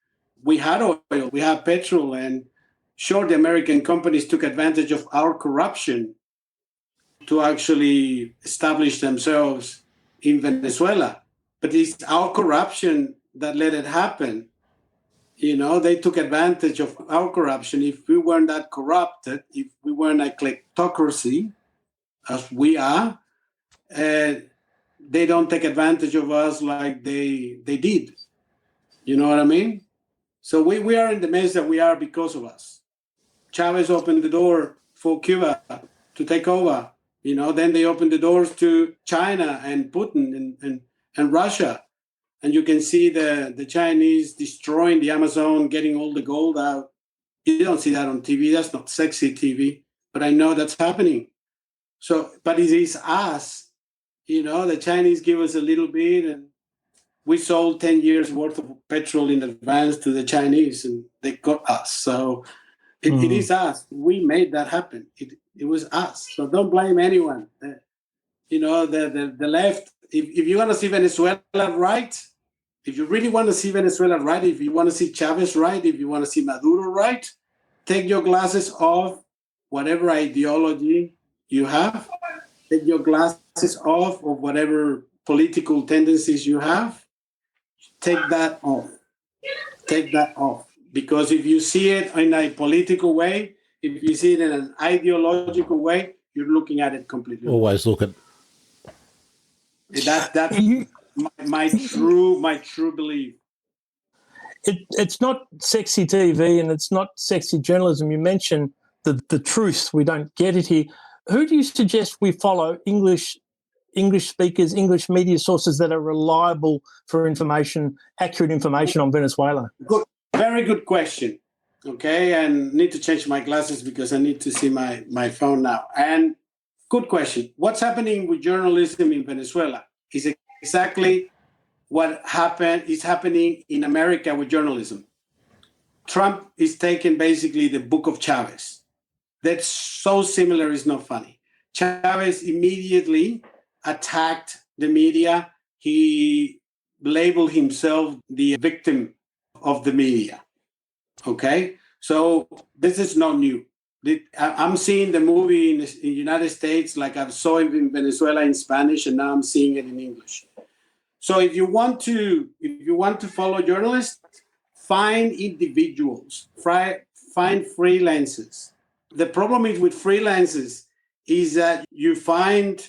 we had oil, we had petrol, and sure, the American companies took advantage of our corruption to actually establish themselves in Venezuela. But it's our corruption that let it happen. They took advantage of our corruption. If we weren't that corrupted, if we weren't a kleptocracy, as we are, they don't take advantage of us like they did. You know what I mean? So we are in the mess that we are because of us. Chavez opened the door for Cuba to take over. Then they opened the doors to China and Putin and Russia. And you can see the Chinese destroying the Amazon, getting all the gold out. You don't see that on TV. That's not sexy TV. But I know that's happening. So, but it is us. The Chinese give us a little bit, and we sold 10 years worth of petrol in advance to the Chinese, and they got us. So it is us. We made that happen. It was us. So don't blame anyone. The left, if you want to see Venezuela right, if you really want to see Venezuela right, if you want to see Chavez right, if you want to see Maduro right, take your glasses off, whatever ideology you have. Take your glasses off of whatever political tendencies you have. Take that off. Take that off. Because if you see it in a political way, if you see it in an ideological way, you're looking at it completely. Always look at that's my true belief. it's not sexy TV and it's not sexy journalism. You mentioned the truth. We don't get it here. Who do you suggest we follow? English speakers, English media sources that are reliable for information, accurate information on Venezuela? Good, very good question. Okay, and need to change my glasses because I need to see my phone now. And good question. What's happening with journalism in Venezuela is exactly what is happening in America with journalism. Trump is taking basically the book of Chavez. That's so similar, it's not funny. Chavez immediately attacked the media. He labeled himself the victim of the media. Okay? So this is not new. I'm seeing the movie in the United States like I saw it in Venezuela in Spanish, and now I'm seeing it in English. So if you want to follow journalists, find individuals, find freelancers. The problem is with freelancers is that you find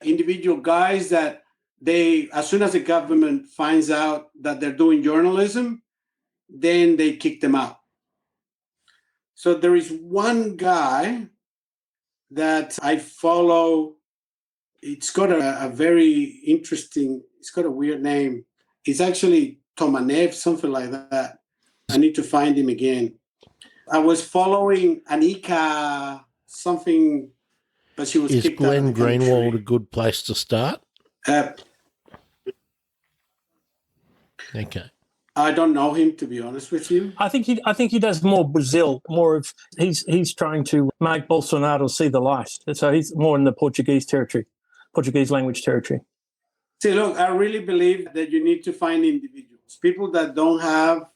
individual guys that as soon as the government finds out that they're doing journalism, then they kick them out. So there is one guy that I follow. It's got a very interesting, it's got a weird name. It's actually Tomanev, something like that. I need to find him again. I was following Anika something, but she was kicked out of the country. Is Glenn Greenwald a good place to start? Okay. I don't know him, to be honest with you. I think he does more Brazil, more of he's trying to make Bolsonaro see the light. So he's more in the Portuguese language territory. See, look, I really believe that you need to find individuals, people that don't have,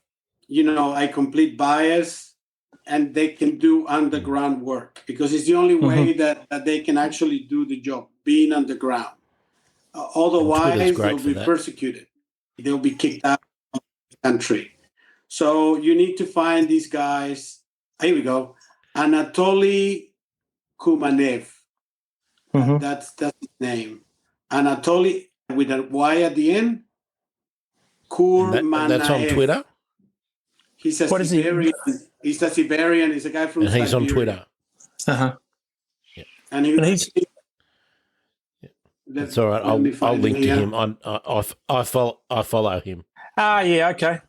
a complete bias, and they can do underground work, because it's the only way that they can actually do the job, being underground. Otherwise, they'll be persecuted. They'll be kicked out of the country. So you need to find these guys. Here we go. Anatoly Kumanev. Mm-hmm. That's his name. Anatoly with a Y at the end. Kurmanaev. That's on Twitter? He's a Siberian. He's a Siberian. He's a guy from Siberia. He's on Twitter. Uh-huh. Yeah. And he's that's all right. I'll link to him. I follow him. Ah, yeah, okay.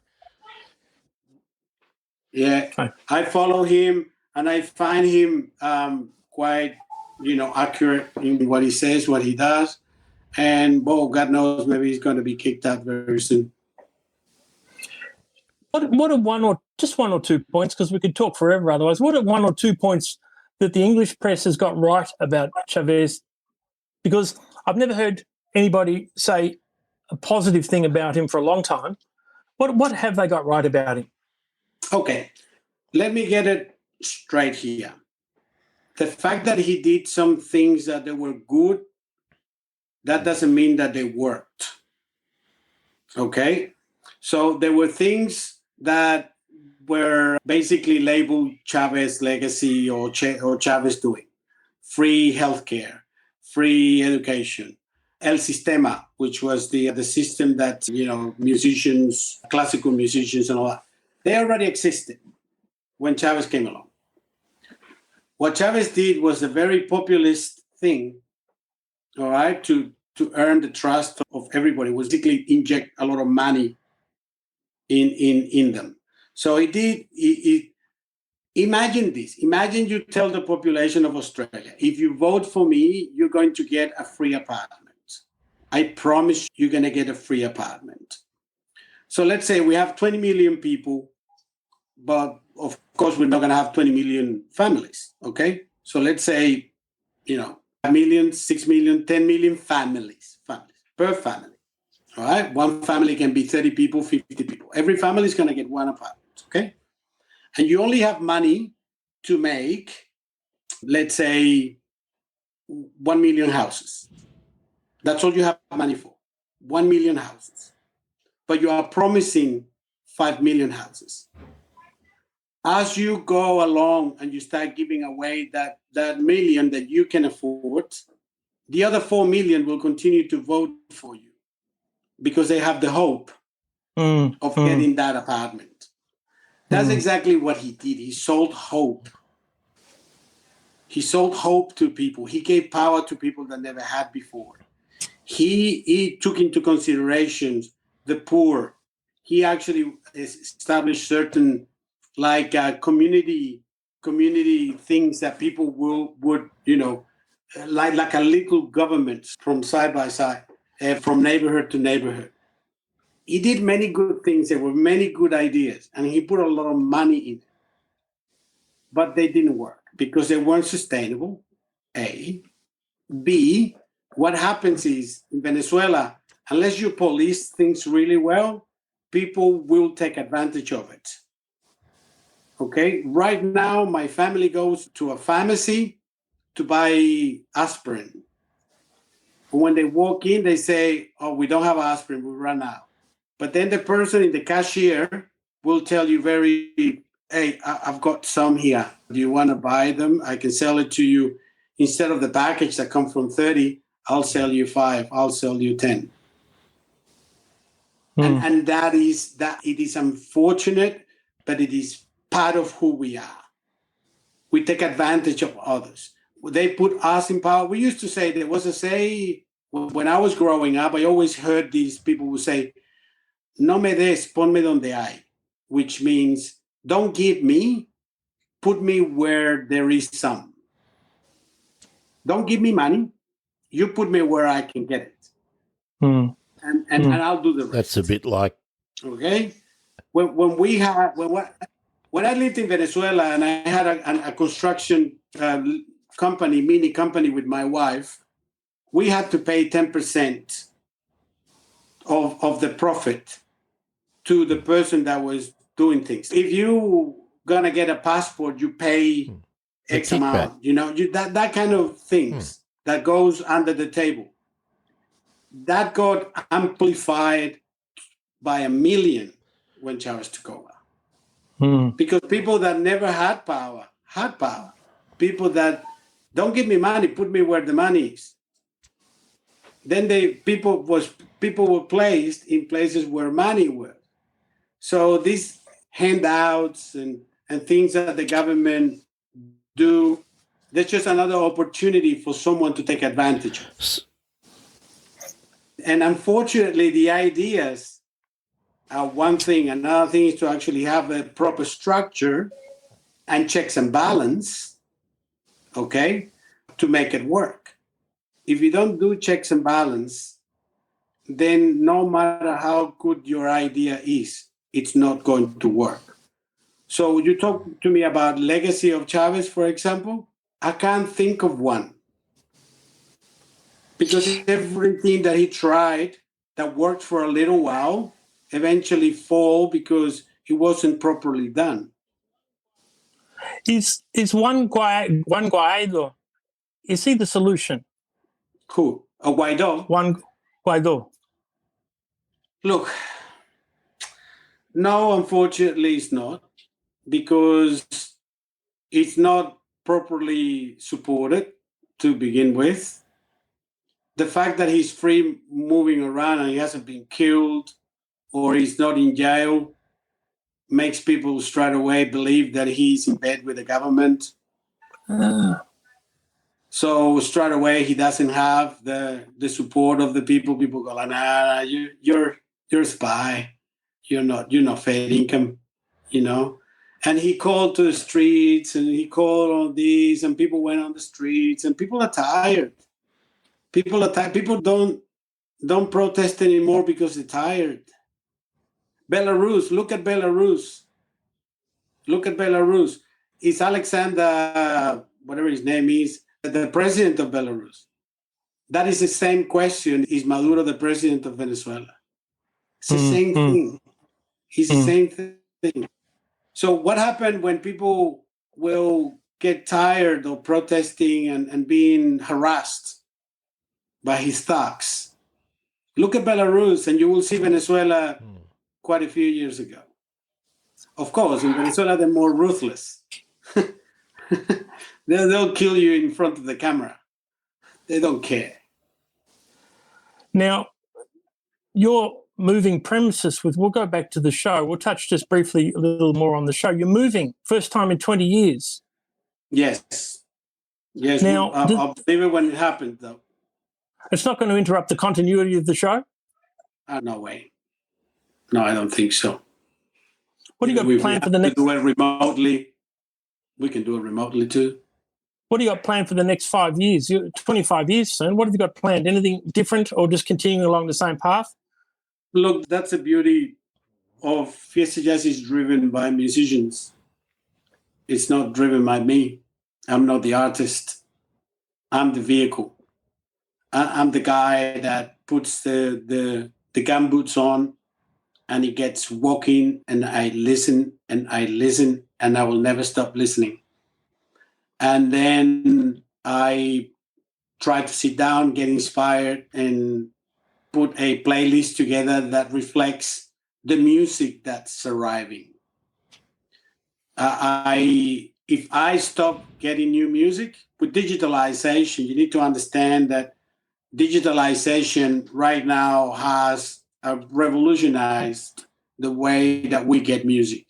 Yeah, I follow him, and I find him quite, accurate in what he says, what he does, and God knows, maybe he's going to be kicked out very soon. What are one or two points, because we could talk forever otherwise, what are one or 2 points that the English press has got right about Chavez? Because I've never heard anybody say a positive thing about him for a long time. What have they got right about him? Okay, let me get it straight here. The fact that he did some things that they were good, that doesn't mean that they worked. Okay? So there were things that were basically labeled Chavez legacy or Chavez doing. Free healthcare, free education, El Sistema, which was the system that, musicians, classical musicians and all that, they already existed when Chavez came along. What Chavez did was a very populist thing, all right, to earn the trust of everybody, was basically inject a lot of money in them. So he did. Imagine this. Imagine you tell the population of Australia, if you vote for me, you're going to get a free apartment. I promise you're going to get a free apartment. So let's say we have 20 million people, but of course we're not going to have 20 million families, okay? So let's say, 1 million, 6 million, 10 million families per family. All right, one family can be 30 people, 50 people. Every family is going to get one apartment, okay? And you only have money to make, let's say, 1 million houses. That's all you have money for, 1 million houses. But you are promising 5 million houses. As you go along and you start giving away that million that you can afford, the other 4 million will continue to vote for you, because they have the hope of getting that apartment. That's exactly what he did. He sold hope. He sold hope to people. He gave power to people that never had before. He took into consideration the poor. He actually established certain community things that people would like a little government from side by side, from neighborhood to neighborhood. He did many good things. There were many good ideas, and he put a lot of money in it. But they didn't work because they weren't sustainable, A. B, what happens is in Venezuela, unless you police things really well, people will take advantage of it. Okay? Right now, my family goes to a pharmacy to buy aspirin. When they walk in, they say, "Oh, we don't have aspirin, we run out." But then the person in the cashier will tell you "Hey, I've got some here. Do you want to buy them? I can sell it to you. Instead of the package that comes from 30, I'll sell you 5. I'll sell you 10. And that it is unfortunate, but it is part of who we are. We take advantage of others. They put us in power. We used to say, there was a say, when I was growing up, I always heard these people who say, "No me des, ponme donde hay," which means don't give me, put me where there is some. Don't give me money. You put me where I can get it. And I'll do the rest. That's a bit like... Okay? When I lived in Venezuela and I had a construction company, mini company with my wife, we had to pay 10% of the profit to the person that was doing things. If you gonna get a passport, you pay X amount, that kind of things that goes under the table. That got amplified by 1 million when Chavez took over. Because people that never had power had power. People that don't give me money, put me where the money is. Then people were placed in places where money was. So these handouts and things that the government do, that's just another opportunity for someone to take advantage of. And unfortunately, the ideas are one thing. Another thing is to actually have a proper structure and checks and balance, okay, to make it work. If you don't do checks and balance, then no matter how good your idea is, it's not going to work. So you talk to me about legacy of Chavez, for example. I can't think of one. Because everything that he tried that worked for a little while eventually fall because it wasn't properly done. Is Juan Guaido, is he the solution? Who? A Guaido? Juan Guaido. Look, no, unfortunately it's not, because it's not properly supported to begin with. The fact that he's free moving around and he hasn't been killed or he's not in jail makes people straight away believe that he's in bed with the government. So straight away he doesn't have the support of the people. People go like, "Nah, you're a spy. You're not fair income, And he called to the streets and he called on these, and people went on the streets, and people are tired. People don't protest anymore because they're tired. Belarus, look at Belarus. Look at Belarus. Is Alexander, whatever his name is, the president of Belarus? That is the same question. Is Maduro the president of Venezuela? It's the same thing. It's the same thing. So what happened when people will get tired of protesting and being harassed by his thugs? Look at Belarus and you will see Venezuela quite a few years ago. Of course, in Venezuela, they're more ruthless. They'll kill you in front of the camera. They don't care. Now, your moving premises we'll go back to the show. We'll touch just briefly a little more on the show. You're moving, first time in 20 years. Yes. Yes. Now, I'll believe it when it happened, though. It's not going to interrupt the continuity of the show? No way. No, I don't think so. What do you got planned for the next? Do it remotely. We can do it remotely too. What do you got planned for the next 5 years? You're 25 years soon. What have you got planned? Anything different or just continuing along the same path? Look, that's the beauty of Fiesta Jazz is driven by musicians. It's not driven by me. I'm not the artist. I'm the vehicle. I'm the guy that puts the gumboots on and he gets walking, and I listen and I listen and I will never stop listening. And then I try to sit down, get inspired, and put a playlist together that reflects the music that's arriving. If I stop getting new music, with digitalization, you need to understand that digitalization right now has revolutionized the way that we get music.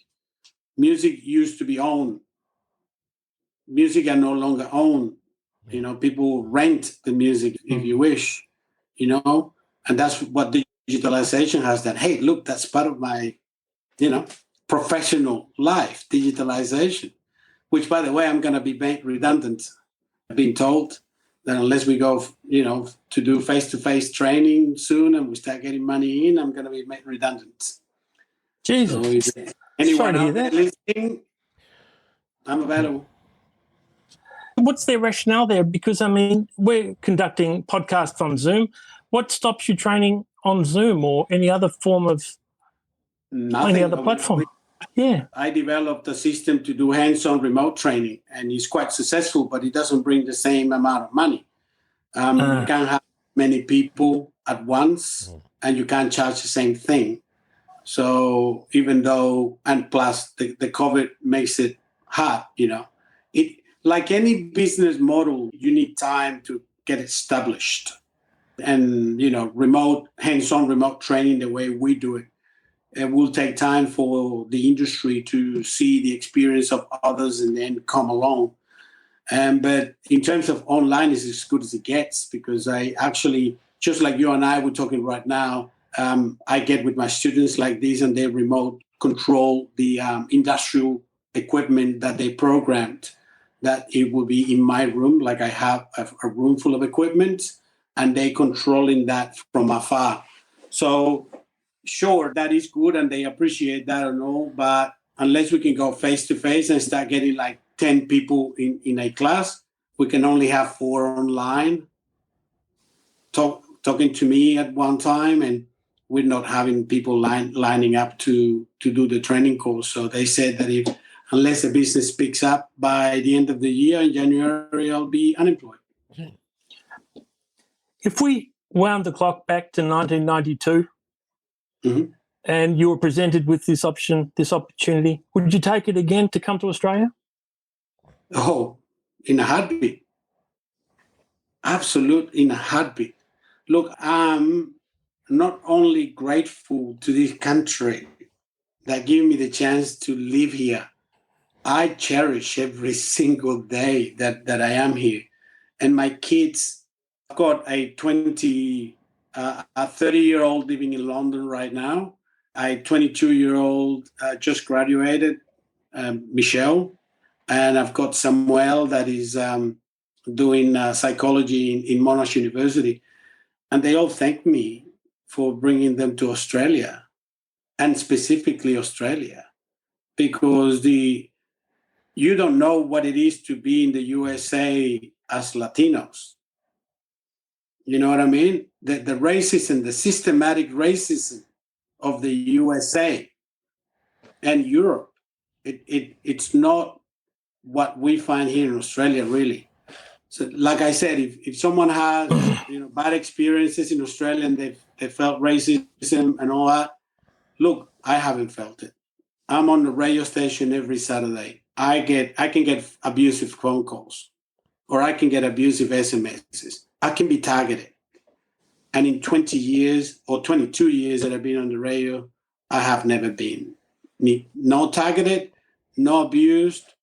Music used to be owned. Music are no longer owned. You know, people rent the music if you wish, you know, and that's what digitalization has done. Hey, look, that's part of my, professional life, digitalization, which, by the way, I'm going to be made redundant. I've been told that unless we go, to do face-to-face training soon and we start getting money in, I'm going to be made redundant. Jesus. So if anyone Sorry to hear out there that. listening, I'm available. What's their rationale there? Because, we're conducting podcasts on Zoom. What stops you training on Zoom or any other form of Nothing. any other platform? Yeah. I developed a system to do hands-on remote training, and it's quite successful, but it doesn't bring the same amount of money. You can't have many people at once, and you can't charge the same thing. So even though, and plus the COVID makes it hard, it, like any business model, you need time to get established. And, hands-on remote training, the way we do it, it will take time for the industry to see the experience of others and then come along. But in terms of online, it's as good as it gets, because I actually, just like you and I were talking right now, I get with my students like this and they remote control the industrial equipment that they programmed, that it will be in my room, like I have a room full of equipment, and they controlling that from afar. So sure, that is good and they appreciate that and all, but unless we can go face-to-face and start getting like 10 people in a class, we can only have 4 online talking to me at one time, and we're not having people lining up to do the training course. So they said that unless the business picks up by the end of the year, in January, I'll be unemployed. If we wound the clock back to 1992, and you were presented with this opportunity, would you take it again to come to Australia? Oh, in a heartbeat. Absolute, in a heartbeat. Look, I'm not only grateful to this country that gave me the chance to live here. I cherish every single day that I am here. And my kids, I've got a 30-year-old living in London right now. A 22-year-old just graduated, Michelle. And I've got Samuel that is doing psychology in Monash University. And they all thank me for bringing them to Australia, and specifically Australia, because you don't know what it is to be in the USA as Latinos. You know what I mean? The racism, the systematic racism of the USA and Europe, it's not what we find here in Australia, really. So, like I said, if someone has bad experiences in Australia and they felt racism and all that, look, I haven't felt it. I'm on the radio station every Saturday. I can get abusive phone calls, or I can get abusive SMSs. I can be targeted. And in 20 years or 22 years that I've been on the radio, I have never been no targeted, no abused.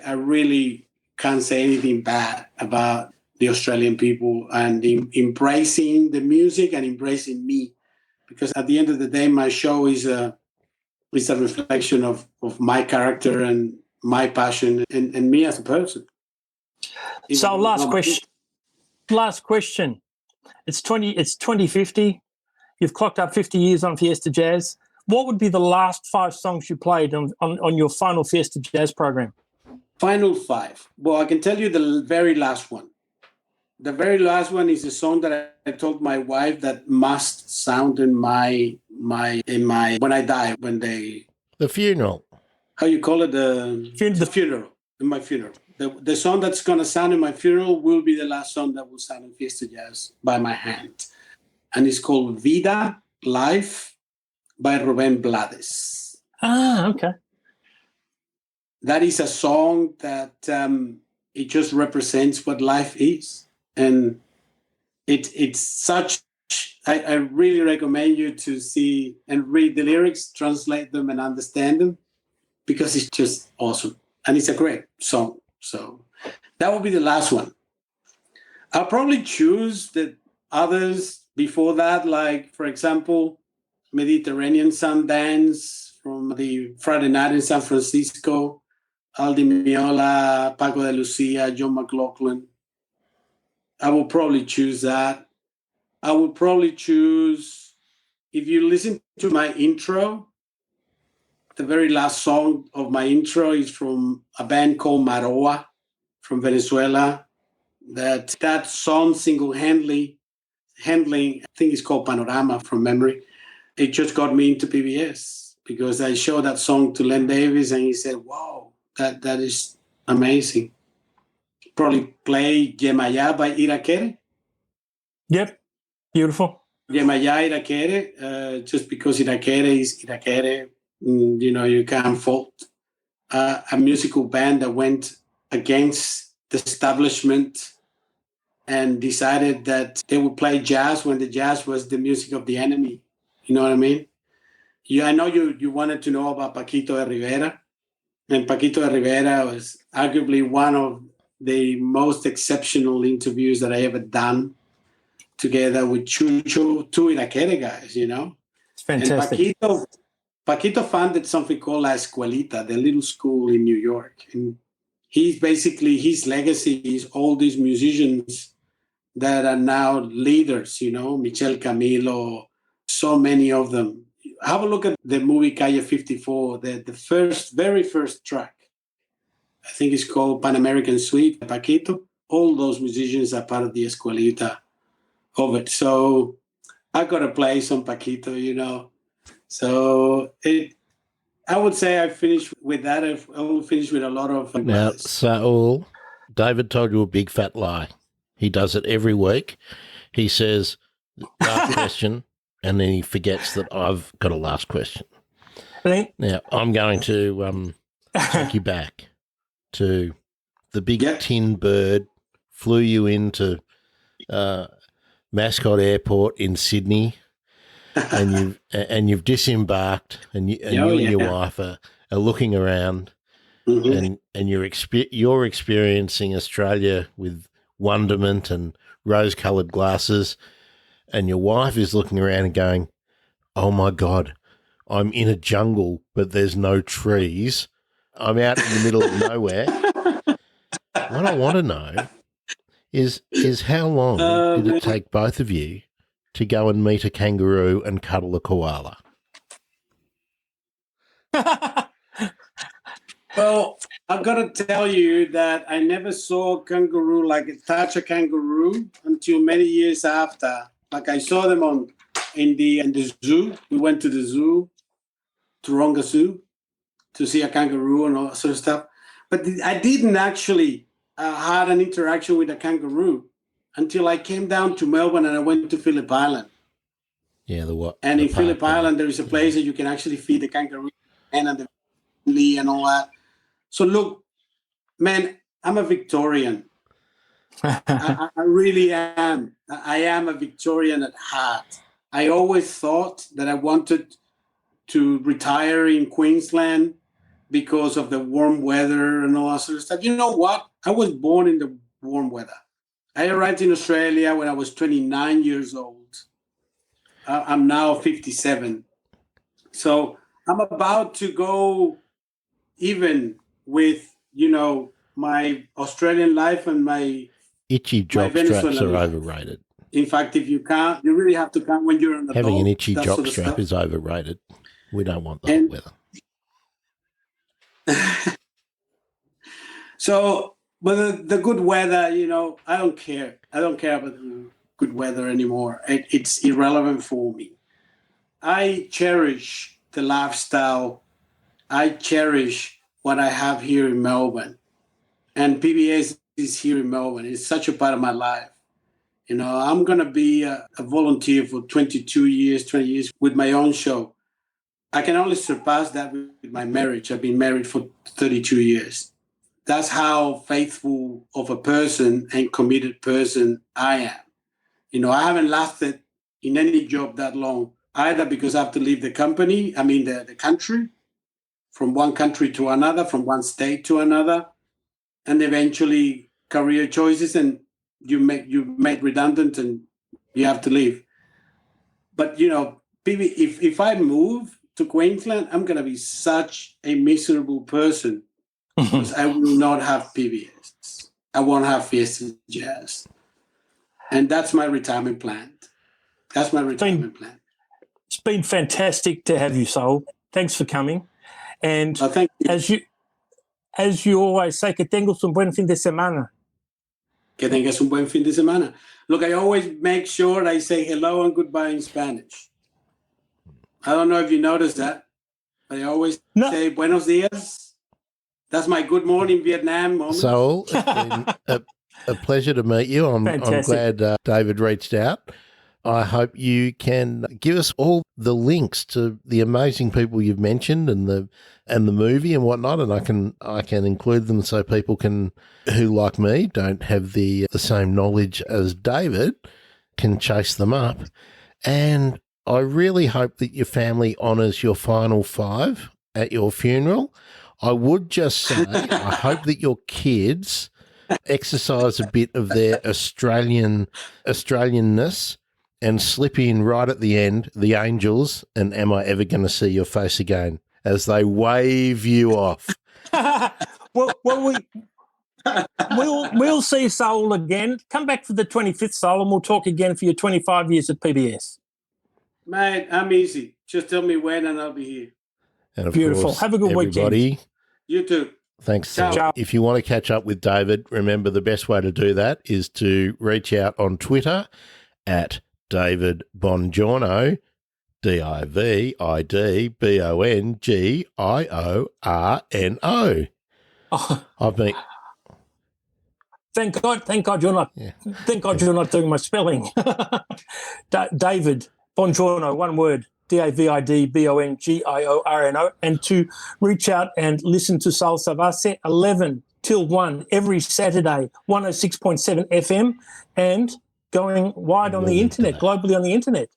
I really can't say anything bad about the Australian people, and embracing the music and embracing me. Because at the end of the day, my show is a reflection of my character and my passion and me as a person. So last question. It's 2050. You've clocked up 50 years on Fiesta Jazz. What would be the last 5 songs you played on your final Fiesta Jazz program? Final 5. Well, I can tell you the very last one. The very last one is a song that I told my wife that must sound in my when I die, the funeral. How you call it? The funeral. In my funeral. The song that's going to sound in my funeral will be the last song that will sound in Fiesta Jazz by my hand. And it's called Vida, Life, by Rubén Blades. Ah, okay. That is a song that it just represents what life is. And it's such, I really recommend you to see and read the lyrics, translate them and understand them, because it's just awesome. And it's a great song. So that will be the last one. I'll probably choose the others before that, like, for example, Mediterranean Sundance from the Friday night in San Francisco, Aldi Meola, Paco de Lucia, John McLaughlin. I will probably choose that. I would probably choose, if you listen to my intro, the very last song of my intro is from a band called Maroa from Venezuela. That song single-handedly, I think it's called Panorama from memory. It just got me into PBS because I showed that song to Len Davis and he said, wow, that is amazing. Probably play Yemayá by Irakere. Yep, beautiful. Yemayá Irakere, just because Irakere is Irakere, you can't fault a musical band that went against the establishment and decided that they would play jazz when the jazz was the music of the enemy. You know what I mean? I know you wanted to know about Paquito de Rivera. And Paquito de Rivera was arguably one of the most exceptional interviews that I ever done, together with Chucho, two Irakere guys, It's fantastic. And Paquito founded something called La Escuelita, the little school in New York. And he's basically, his legacy is all these musicians that are now leaders, Michel Camilo, so many of them. Have a look at the movie Calle 54, the very first track. I think it's called Pan American Suite, Paquito. All those musicians are part of the Escuelita of it. So I got to play some Paquito, So I would say I finished with that. I will finish with a lot of... Now, Saúl, David told you a big fat lie. He does it every week. He says, last question, and then he forgets that I've got a last question. Now, I'm going to take you back to the big tin bird flew you into Mascot Airport in Sydney, and you've disembarked, and you and your wife are looking around, and you're experiencing Australia with wonderment and rose-coloured glasses, and your wife is looking around and going, "Oh my God, I'm in a jungle, but there's no trees. I'm out in the middle of nowhere." What I want to know is how long did it take both of you to go and meet a kangaroo and cuddle a koala? Well, I've got to tell you that I never saw a kangaroo, touch a kangaroo, until many years after. Like, I saw them in the zoo. We went to the zoo, Taronga Zoo, to see a kangaroo and all that sort of stuff. But I didn't actually had an interaction with a kangaroo until I came down to Melbourne and I went to Phillip Island. Yeah, And in Phillip Island, there is a place that you can actually feed the kangaroo and and all that. So look, man, I'm a Victorian. I really am. I am a Victorian at heart. I always thought that I wanted to retire in Queensland because of the warm weather and all that sort of stuff. You know what? I was born in the warm weather. I arrived in Australia when I was 29 years old. I'm now 57. So I'm about to go even with, my Australian life and my Itchy jock straps are overrated. In fact, if you can't, you really have to count when you're an adult. Having an itchy jock strap is overrated. We don't want that weather. So, but the good weather, I don't care. I don't care about the good weather anymore. It's irrelevant for me. I cherish the lifestyle. I cherish what I have here in Melbourne. And PBS is here in Melbourne. It's such a part of my life. I'm going to be a volunteer for 22 years, 20 years with my own show. I can only surpass that with my marriage. I've been married for 32 years. That's how faithful of a person and committed person I am. I haven't lasted in any job that long, either because I have to leave the country, from one country to another, from one state to another, and eventually career choices, and you made redundant and you have to leave. But, if I move to Queensland, I'm going to be such a miserable person because I will not have PBS. I won't have Fiesta Jazz. And that's my retirement plan. That's my retirement plan. It's been fantastic to have you, Saúl. Thanks for coming. And thank you. As you always say, que tengas un buen fin de semana. Que tengas un buen fin de semana. Look, I always make sure I say hello and goodbye in Spanish. I don't know if you noticed that, but I always say buenos dias. That's my good morning Vietnam moment. Saúl, it's been a pleasure to meet you. I'm glad David reached out. I hope you can give us all the links to the amazing people you've mentioned and the movie and whatnot, and I can include them so people can, who like me don't have the same knowledge as David, can chase them up. And I really hope that your family honours your final five at your funeral. I would just say I hope that your kids exercise a bit of their Australianness and slip in right at the end, the angels, and am I ever going to see your face again, as they wave you off. Well, we'll see Saúl again. Come back for the 25th, Saúl, and we'll talk again for your 25 years at PBS. Mate, I'm easy. Just tell me when and I'll be here. And of Beautiful. course, have a good everybody, weekend. You too. Thanks. Ciao. If you want to catch up with David, remember the best way to do that is to reach out on Twitter at David Bongiorno, DIVIDBONGIORNO. Oh, I've been. thank God you're not. Yeah. Thank God you're not doing my spelling. David Bongiorno, one word. DAVIDBONGIORNO, and to reach out and listen to Saúl Zavarce 11 till 1 every Saturday, 106.7 FM, and going wide on the internet, globally on the internet.